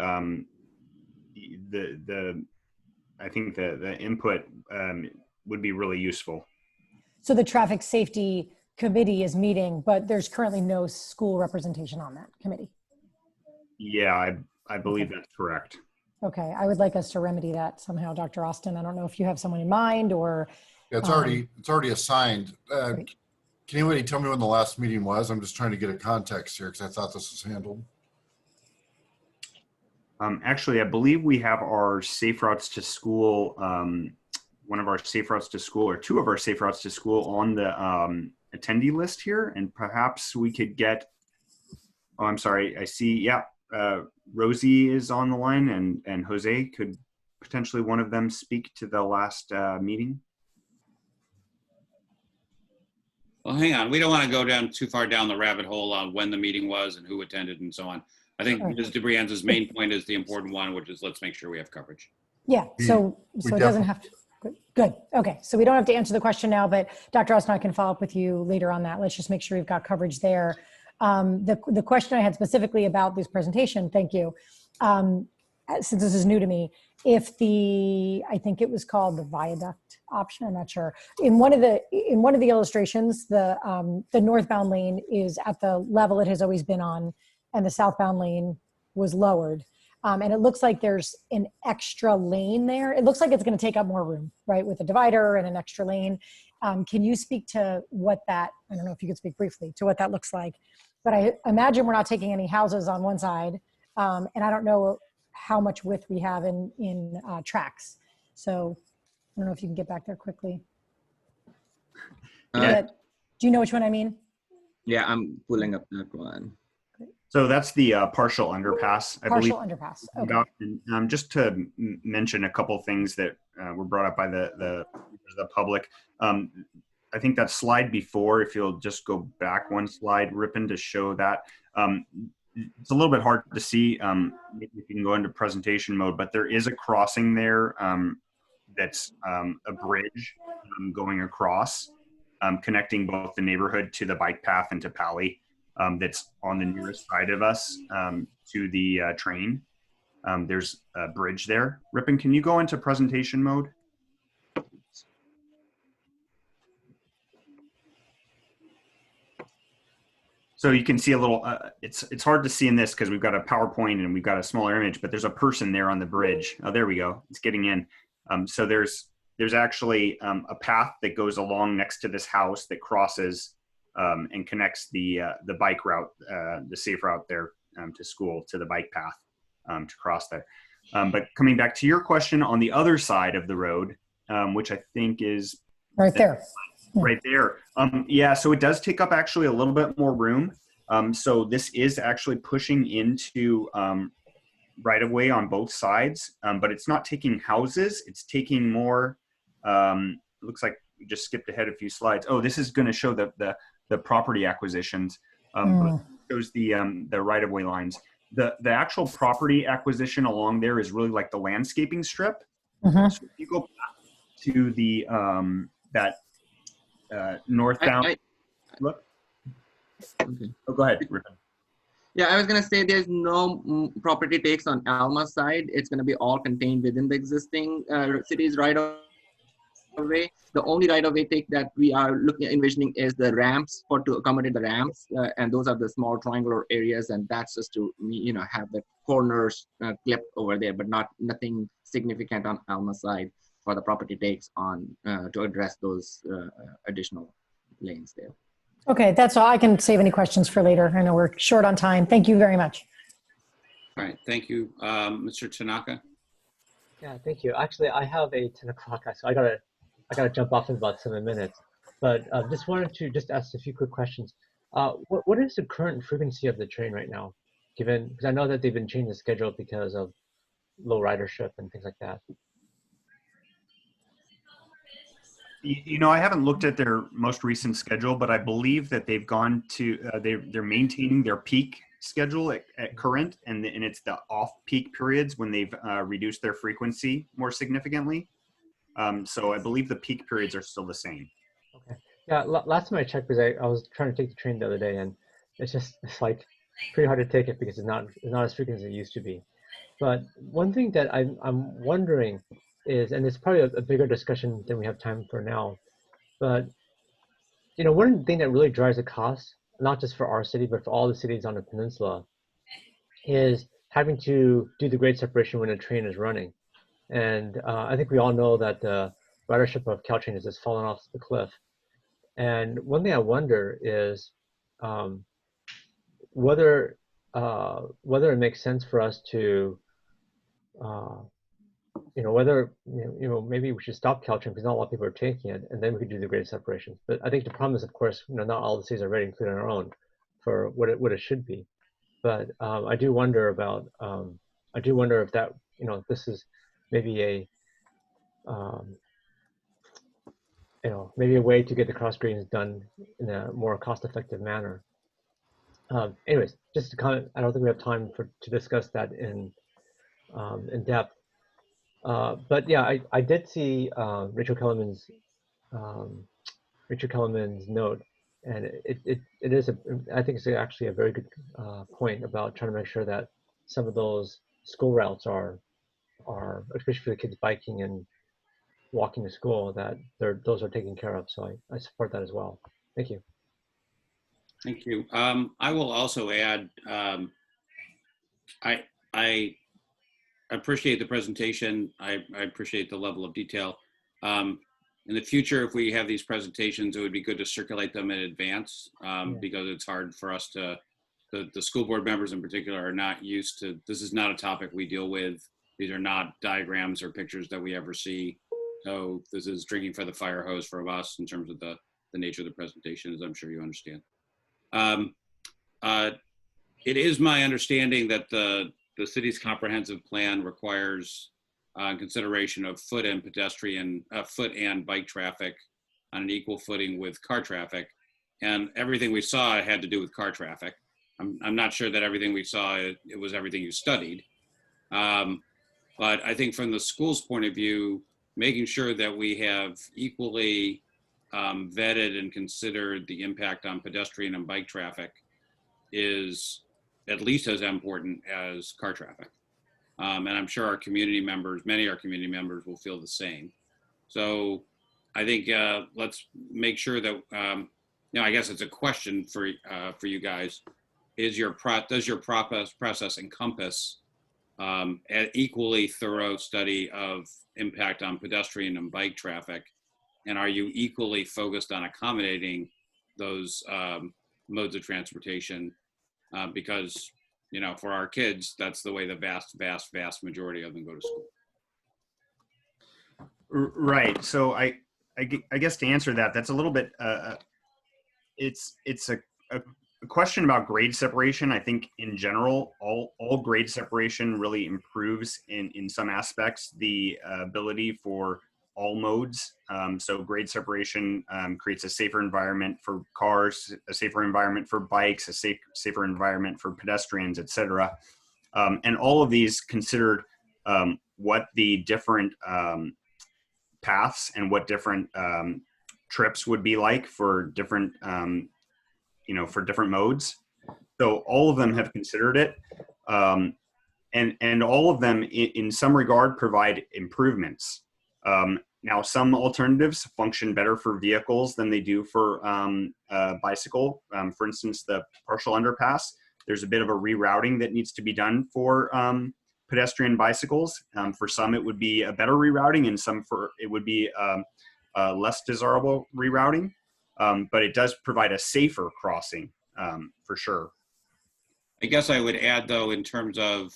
I think the input would be really useful. So the Traffic Safety Committee is meeting, but there's currently no school representation on that committee. Yeah, I believe that's correct. Okay, I would like us to remedy that somehow, Dr. Austin. I don't know if you have someone in mind or. Yeah, it's already assigned. Can anybody tell me when the last meeting was? I'm just trying to get a context here because I thought this was handled. Actually, I believe we have our Safe Routes to School, one of our Safe Routes to School, or two of our Safe Routes to School on the attendee list here, and perhaps we could get, oh, I'm sorry, I see, yeah, Rosie is on the line, and Jose, could potentially one of them speak to the last meeting? Well, hang on. We don't want to go down too far down the rabbit hole on when the meeting was and who attended and so on. I think Sure. Ms. DeBrienza's main point is the important one, which is let's make sure we have coverage. Yeah, so it doesn't have to, good. Okay, so we don't have to answer the question now, but Dr. Austin, I can follow up with you later on that. Let's just make sure we've got coverage there. The question I had specifically about this presentation, thank you. Since this is new to me, if I think it was called the viaduct option, I'm not sure. In one of the illustrations, the northbound lane is at the level it has always been on, and the southbound lane was lowered. And it looks like there's an extra lane there. It looks like it's going to take up more room, right, with a divider and an extra lane. Can you speak to what that, I don't know if you could speak briefly to what that looks like, but I imagine we're not taking any houses on one side. And I don't know how much width we have in tracks. So I don't know if you can get back there quickly. Do you know which one I mean? Yeah, I'm pulling up that one. So that's the partial underpass, I believe. Partial underpass, okay. Just to mention a couple things that were brought up by the public. I think that slide before, if you'll just go back one slide, Ripon, to show that. It's a little bit hard to see. Maybe if you can go into presentation mode, but there is a crossing there that's a bridge going across, connecting both the neighborhood to the bike path and to Palo. That's on the nearest side of us to the train. There's a bridge there. Ripon, can you go into presentation mode? So you can see a little, it's hard to see in this because we've got a PowerPoint and we've got a smaller image, but there's a person there on the bridge. Oh, there we go. It's getting in. So there's actually a path that goes along next to this house that crosses and connects the bike route, the safe route there to school, to the bike path to cross there. But coming back to your question on the other side of the road, which I think is right there. Right there. Yeah, so it does take up actually a little bit more room. So this is actually pushing into right of way on both sides, but it's not taking houses. It's taking more, it looks like we just skipped ahead a few slides. Oh, this is going to show the property acquisitions. But it shows the right of way lines. The actual property acquisition along there is really like the landscaping strip. So if you go back to the that northbound. Look. Okay. Oh, go ahead, Ripon. Yeah, I was going to say there's no property takes on Alma's side. It's going to be all contained within the existing city's right-of-way. The only right-of-way take that we are envisioning is the ramps to accommodate the ramps, and those are the small triangular areas, and that's just to have the corners clipped over there, but nothing significant on Alma's side for the property takes on to address those additional lanes there. Okay, that's all. I can save any questions for later. I know we're short on time. Thank you very much. All right, thank you. Mr. Tanaka? Yeah, thank you. Actually, I have a 10 o'clock, so I gotta jump off in about 7 minutes. But just wanted to ask a few quick questions. What is the current frequency of the train right now? Because I know that they've been changing the schedule because of low ridership and things like that. I haven't looked at their most recent schedule, but I believe that they've gone to, they're maintaining their peak schedule at current, and it's the off-peak periods when they've reduced their frequency more significantly. So I believe the peak periods are still the same. Okay. Yeah, last time I checked, because I was trying to take the train the other day, and it's like pretty hard to take it because it's not as frequent as it used to be. But one thing that I'm wondering is, and it's probably a bigger discussion than we have time for now, but one thing that really drives the cost, not just for our city, but for all the cities on the peninsula, is having to do the grade separation when a train is running. And I think we all know that the ridership of Caltrain has just fallen off the cliff. And one thing I wonder is whether it makes sense for us to whether maybe we should stop Caltrain because not a lot of people are taking it, and then we could do the grade separations. But I think the problem is, of course, not all the cities are ready, including our own, for what it should be. But I do wonder if that this is maybe maybe a way to get the cross gradings done in a more cost-effective manner. Anyways, just to comment, I don't think we have time to discuss that in depth. But yeah, I did see Rachel Kellerman's note, and it is I think it's actually a very good point about trying to make sure that some of those school routes are especially for the kids biking and walking to school, that those are taken care of. So I support that as well. Thank you. Thank you. I will also add, I appreciate the presentation. I appreciate the level of detail. In the future, if we have these presentations, it would be good to circulate them in advance because it's hard for us to, the school board members in particular are not used to, this is not a topic we deal with. These are not diagrams or pictures that we ever see. So this is drinking for the fire hose from us in terms of the nature of the presentation, as I'm sure you understand. It is my understanding that the city's comprehensive plan requires consideration of foot and bike traffic on an equal footing with car traffic. And everything we saw had to do with car traffic. I'm not sure that everything we saw, it was everything you studied. But I think from the school's point of view, making sure that we have equally vetted and considered the impact on pedestrian and bike traffic is at least as important as car traffic. And I'm sure our community members, many of our community members will feel the same. So I think let's make sure that, I guess it's a question for you guys. Does your process encompass an equally thorough study of impact on pedestrian and bike traffic? And are you equally focused on accommodating those modes of transportation? Because, for our kids, that's the way the vast majority of them go to school. Right. So I guess to answer that, that's a little bit, it's a question about grade separation. I think in general, all grade separation really improves in some aspects the ability for all modes. So grade separation creates a safer environment for cars, a safer environment for bikes, a safer environment for pedestrians, et cetera. And all of these considered what the different paths and what different trips would be like for different, for different modes. So all of them have considered it. And all of them in some regard provide improvements. Now, some alternatives function better for vehicles than they do for bicycle. For instance, the partial underpass, there's a bit of a rerouting that needs to be done for pedestrian bicycles. For some, it would be a better rerouting, and some it would be less desirable rerouting. But it does provide a safer crossing for sure. I guess I would add, though, in terms of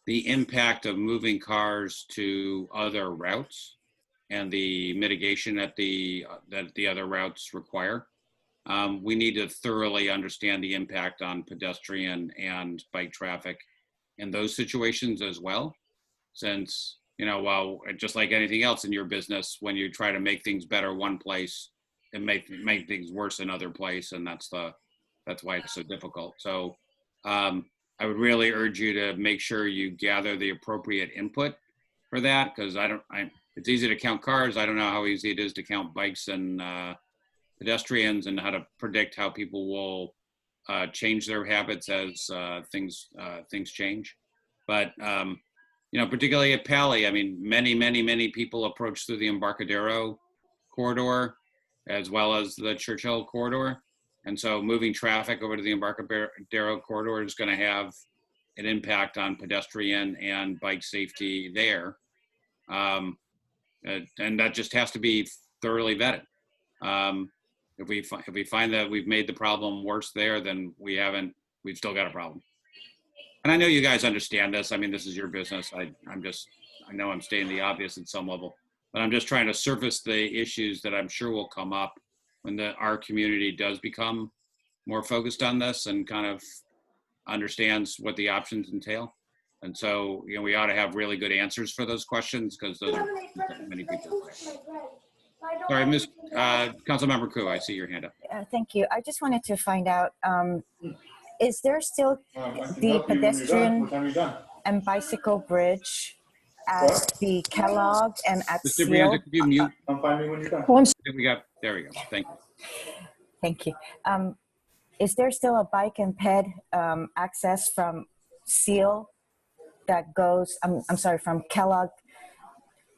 the impact of moving cars to other routes and the mitigation that the other routes require, we need to thoroughly understand the impact on pedestrian and bike traffic in those situations as well. Since, well, just like anything else in your business, when you try to make things better one place, it make things worse another place, and that's why it's so difficult. So I would really urge you to make sure you gather the appropriate input for that, because it's easy to count cars. I don't know how easy it is to count bikes and pedestrians, and how to predict how people will change their habits as things change. But particularly at Palo, many people approach through the Embarcadero corridor as well as the Churchill corridor. And so moving traffic over to the Embarcadero corridor is going to have an impact on pedestrian and bike safety there. And that just has to be thoroughly vetted. If we find that we've made the problem worse there, then we've still got a problem. And I know you guys understand this. This is your business. I know I'm stating the obvious at some level, but I'm just trying to surface the issues that I'm sure will come up when our community does become more focused on this and kind of understands what the options entail. And so, we ought to have really good answers for those questions, because those are many people. Sorry, Ms. Councilmember Koo, I see your hand up. Thank you. I just wanted to find out, is there still the pedestrian and bicycle bridge at the Kellogg and at Mr. Seal? Brianza, could you mute? Oh, I'm There we go. There we go. Thank you. Thank you. Is there still a bike and ped access from Seal that goes, I'm sorry, from Kellogg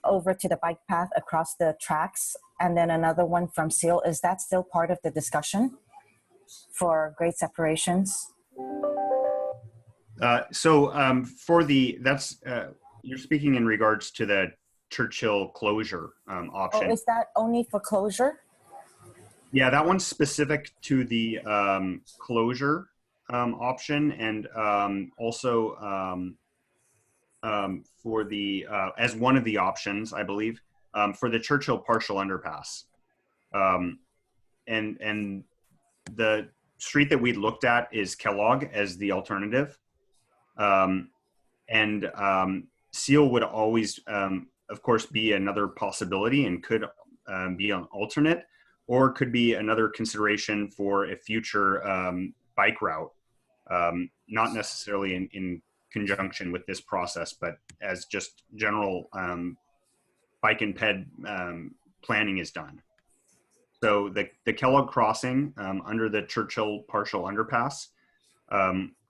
over to the bike path across the tracks, and then another one from Seal? Is that still part of the discussion for grade separations? For the, you're speaking in regards to the Churchill closure option. Oh, is that only for closure? Yeah, that one's specific to the closure option, and also for the, as one of the options, I believe, for the Churchill partial underpass. And the street that we looked at is Kellogg as the alternative. Seal would always, of course, be another possibility and could be an alternate, or could be another consideration for a future bike route, not necessarily in conjunction with this process, but as just general bike and ped planning is done. So the Kellogg crossing under the Churchill partial underpass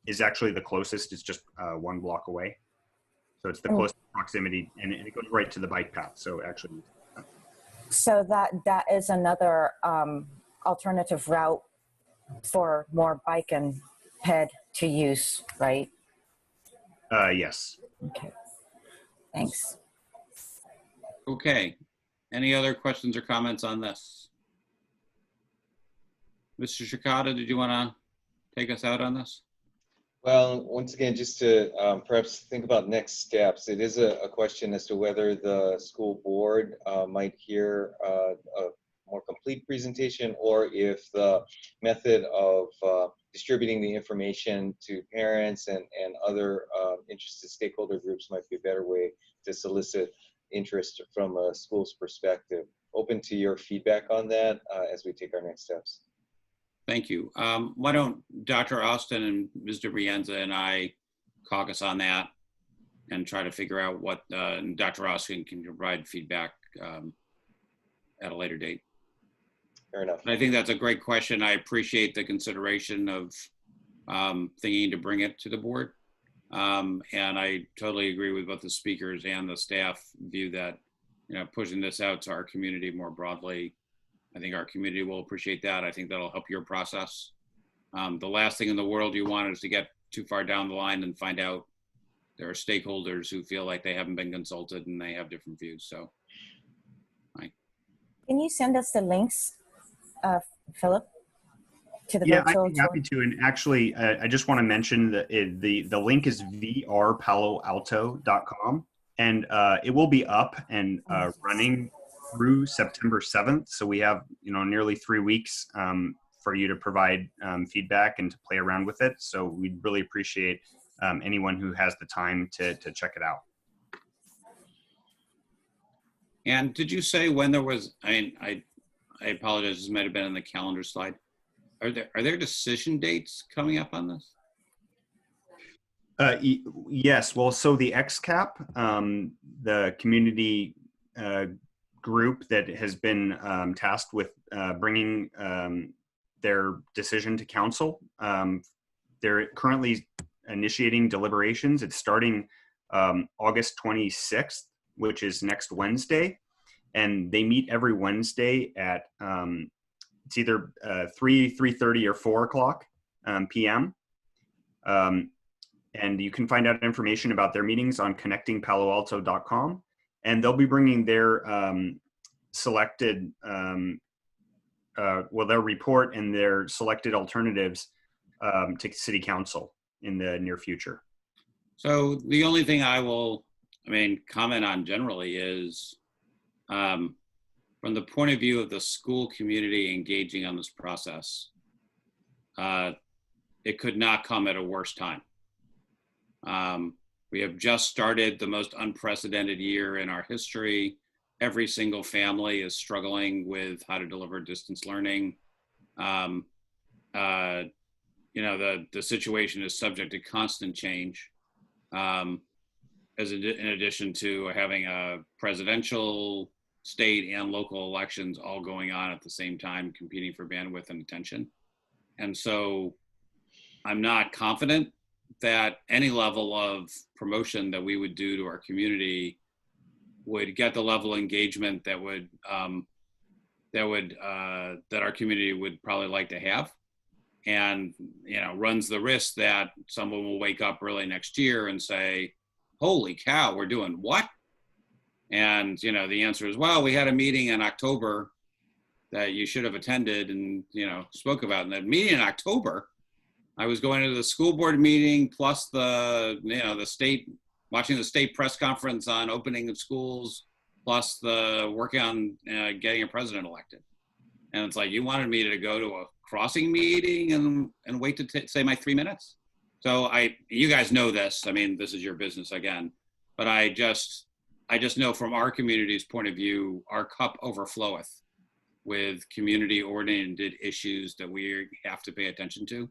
is actually the closest. It's just 1 block away. So it's the closest proximity, and it goes right to the bike path. So actually. So that is another alternative route for more bike and ped to use, right? Yes. Okay. Thanks. Okay. Any other questions or comments on this? Mr. Shikata, did you want to take us out on this? Well, once again, just to perhaps think about next steps, it is a question as to whether the school board might hear a more complete presentation, or if the method of distributing the information to parents and other interested stakeholder groups might be a better way to solicit interest from a school's perspective. Open to your feedback on that as we take our next steps. Thank you. Why don't Dr. Austin and Mr. Brienza and I caucus on that and try to figure out what Dr. Austin can provide feedback at a later date. Fair enough. I think that's a great question. I appreciate the consideration of thinking to bring it to the board. And I totally agree with both the speakers and the staff view that, pushing this out to our community more broadly, I think our community will appreciate that. I think that'll help your process. The last thing in the world you want is to get too far down the line and find out there are stakeholders who feel like they haven't been consulted and they have different views. So, Can you send us the links, Philip, to the Yeah, virtual I'd be happy to. And actually, I just want to mention that the link is vrpaloalto.com, and it will be up and running through September 7th. So we have, nearly 3 weeks for you to provide feedback and to play around with it. So we'd really appreciate anyone who has the time to check it out. and did you say when there was, I apologize, this might have been in the calendar slide. Are there decision dates coming up on this? Yes. Well, so the XCAP, the community group that has been tasked with bringing their decision to council, they're currently initiating deliberations. It's starting August 26th, which is next Wednesday. And they meet every Wednesday at it's either 3:30 or 4 o'clock p.m. And you can find out information about their meetings on connectingpaloalto.com. And they'll be bringing their selected, their report and their selected alternatives to City Council in the near future. So the only thing I will, comment on generally is, from the point of view of the school community engaging on this process, it could not come at a worse time. We have just started the most unprecedented year in our history. every single family is struggling with how to deliver distance learning. You know, the situation is subject to constant change. In addition to having a presidential, state, and local elections all going on at the same time, competing for bandwidth and attention. And so I'm not confident that any level of promotion that we would do to our community would get the level of engagement that our community would probably like to have, and you know, runs the risk that someone will wake up early next year and say, "Holy cow, we're doing what?" And you know, the answer is, well, we had a meeting in October that you should have attended and you know spoke about. And that meeting in October, I was going to the school board meeting plus the state, watching the state press conference on opening of schools, plus the working on getting a president elected. And it's like, you wanted me to go to a crossing meeting and wait to say my 3 minutes? So you guys know this. I mean, this is your business again, but I just know from our community's point of view, our cup overfloweth with community-oriented issues that we have to pay attention to.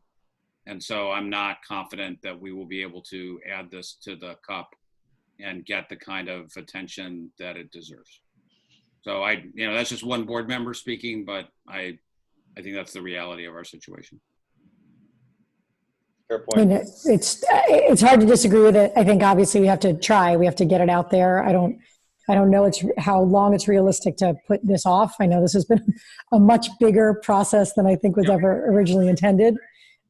And so I'm not confident that we will be able to add this to the cup and get the kind of attention that it deserves. So that's just one board member speaking, but I think that's the reality of our situation. Fair point. I mean, it's hard to disagree with it. I think obviously we have to try. We have to get it out there. I don't know how long it's realistic to put this off. I know this has been a much bigger process than I think was ever originally intended.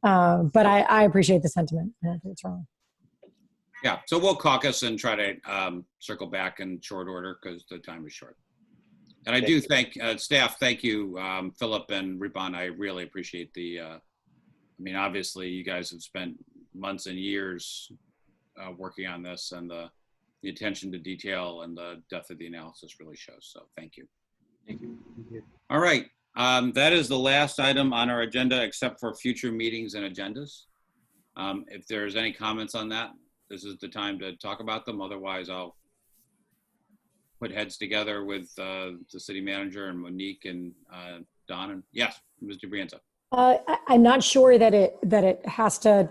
But I appreciate the sentiment. I don't think it's wrong. Yeah, so we'll caucus and try to circle back in short order because the time is short. And I do thank staff. Thank you, Philip and Ripan. I really appreciate I mean, obviously you guys have spent months and years working on this, and the attention to detail and the depth of the analysis really shows. So thank you. Thank you. Thank you. All right. That is the last item on our agenda, except for future meetings and agendas. If there's any comments on that, this is the time to talk about them. Otherwise, I'll put heads together with the city manager and Monique and Don. And yes, Mr. Brianza. I'm not sure that it has to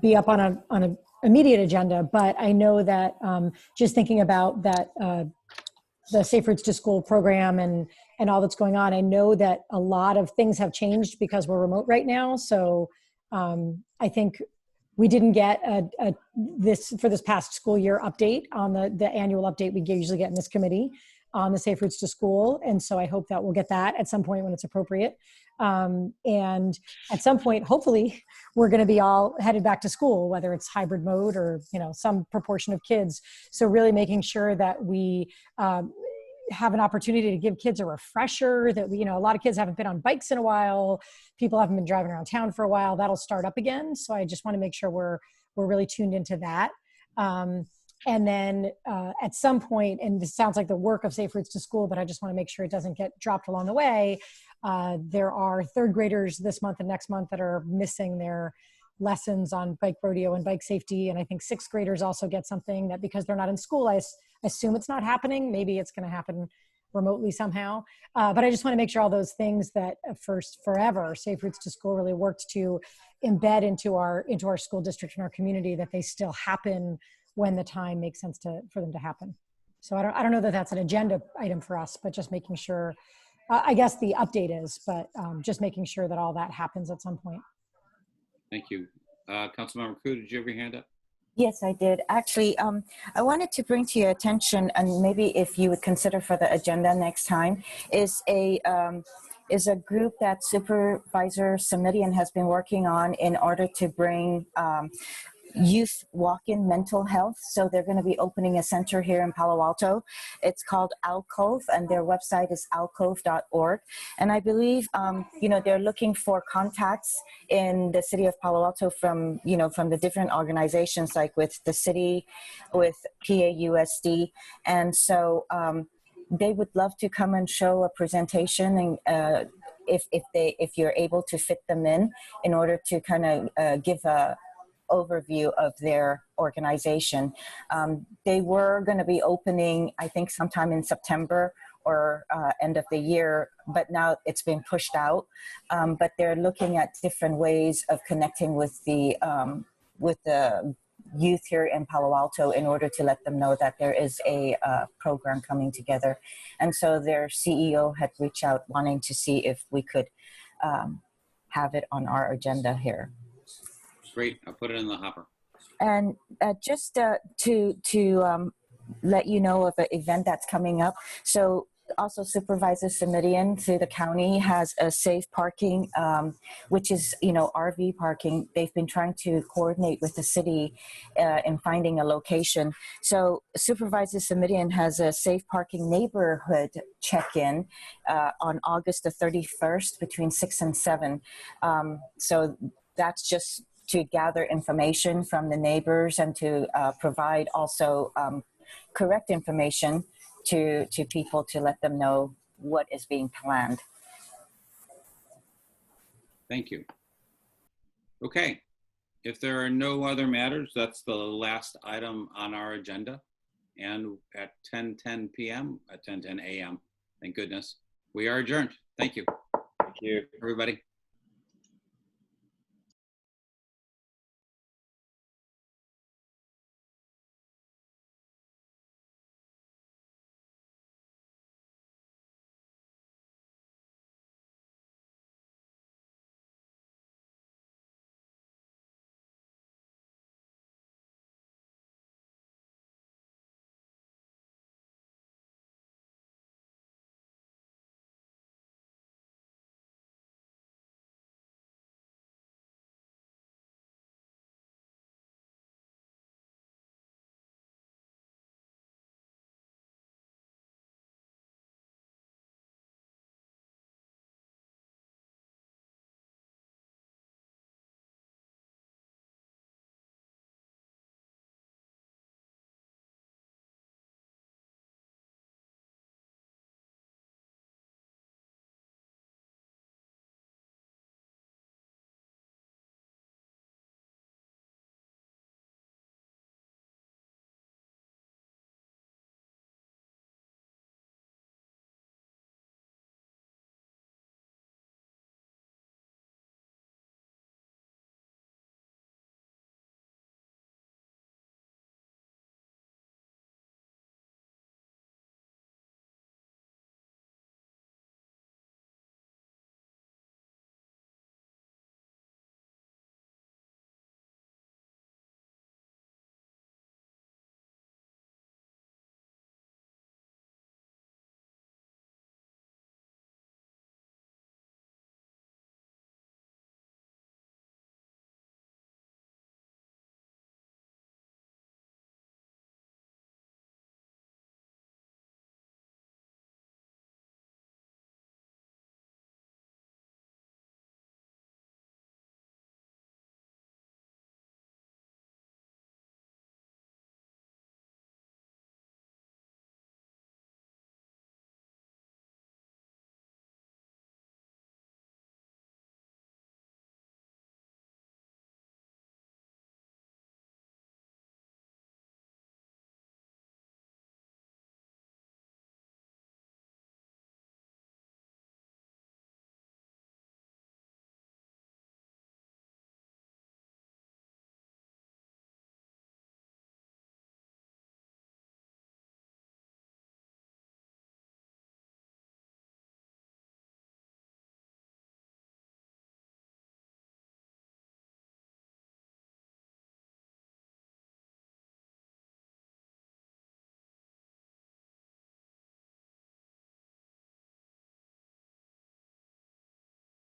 be up on an immediate agenda, but I know that just thinking about that the Safe Routes to School program and all that's going on, I know that a lot of things have changed because we're remote right now. So I think we didn't get this past school year update on the annual update we usually get in this committee on the Safe Routes to School. And so I hope that we'll get that at some point when it's appropriate. And at some point, hopefully, we're going to be all headed back to school, whether it's hybrid mode or some proportion of kids. So really making sure that we have an opportunity to give kids a refresher, that a lot of kids haven't been on bikes in a while. People haven't been driving around town for a while. That'll start up again. So I just want to make sure we're really tuned into that. And then at some point, and this sounds like the work of Safe Routes to School, but I just want to make sure it doesn't get dropped along the way. There are third graders this month and next month that are missing their lessons on bike rodeo and bike safety. And I think sixth graders also get something that, because they're not in school, I assume it's not happening. Maybe it's going to happen remotely somehow. But I just want to make sure all those things that forever Safe Routes to School really worked to embed into our school district and our community, that they still happen when the time makes sense for them to happen. So I don't know that that's an agenda item for us, but just making sure, I guess the update is, but just making sure that all that happens at some point. Thank you. Councilmember Koo, did you have your hand up? Yes, I did. Actually, I wanted to bring to your attention, and maybe if you would consider for the agenda next time, is a group that Supervisor Samitian has been working on in order to bring youth walk-in mental health. So they're going to be opening a center here in Palo Alto. It's called Alcove, and their website is alcove.org. And I believe, they're looking for contacts in the city of Palo Alto from the different organizations, like with the city, with PAUSD. And so they would love to come and show a presentation, and if you're able to fit them in order to kind of give a overview of their organization. They were going to be opening, I think, sometime in September or end of the year, but now it's been pushed out. But they're looking at different ways of connecting with the youth here in Palo Alto in order to let them know that there is a program coming together. And so their CEO had reached out wanting to see if we could have it on our agenda here. Great, I'll put it in the hopper. And just to let you know of an event that's coming up. So also Supervisor Simitian through the county has a safe parking, which is, RV parking. They've been trying to coordinate with the city in finding a location. So Supervisor Simitian has a safe parking neighborhood check-in on August the 31st between 6 and 7. So that's just to gather information from the neighbors and to provide also correct information to people to let them know what is being planned. Thank you. Okay, if there are no other matters, that's the last item on our agenda. And at 10:10 p.m., at 10:10 a.m., thank goodness, we are adjourned. Thank you. Thank you, everybody.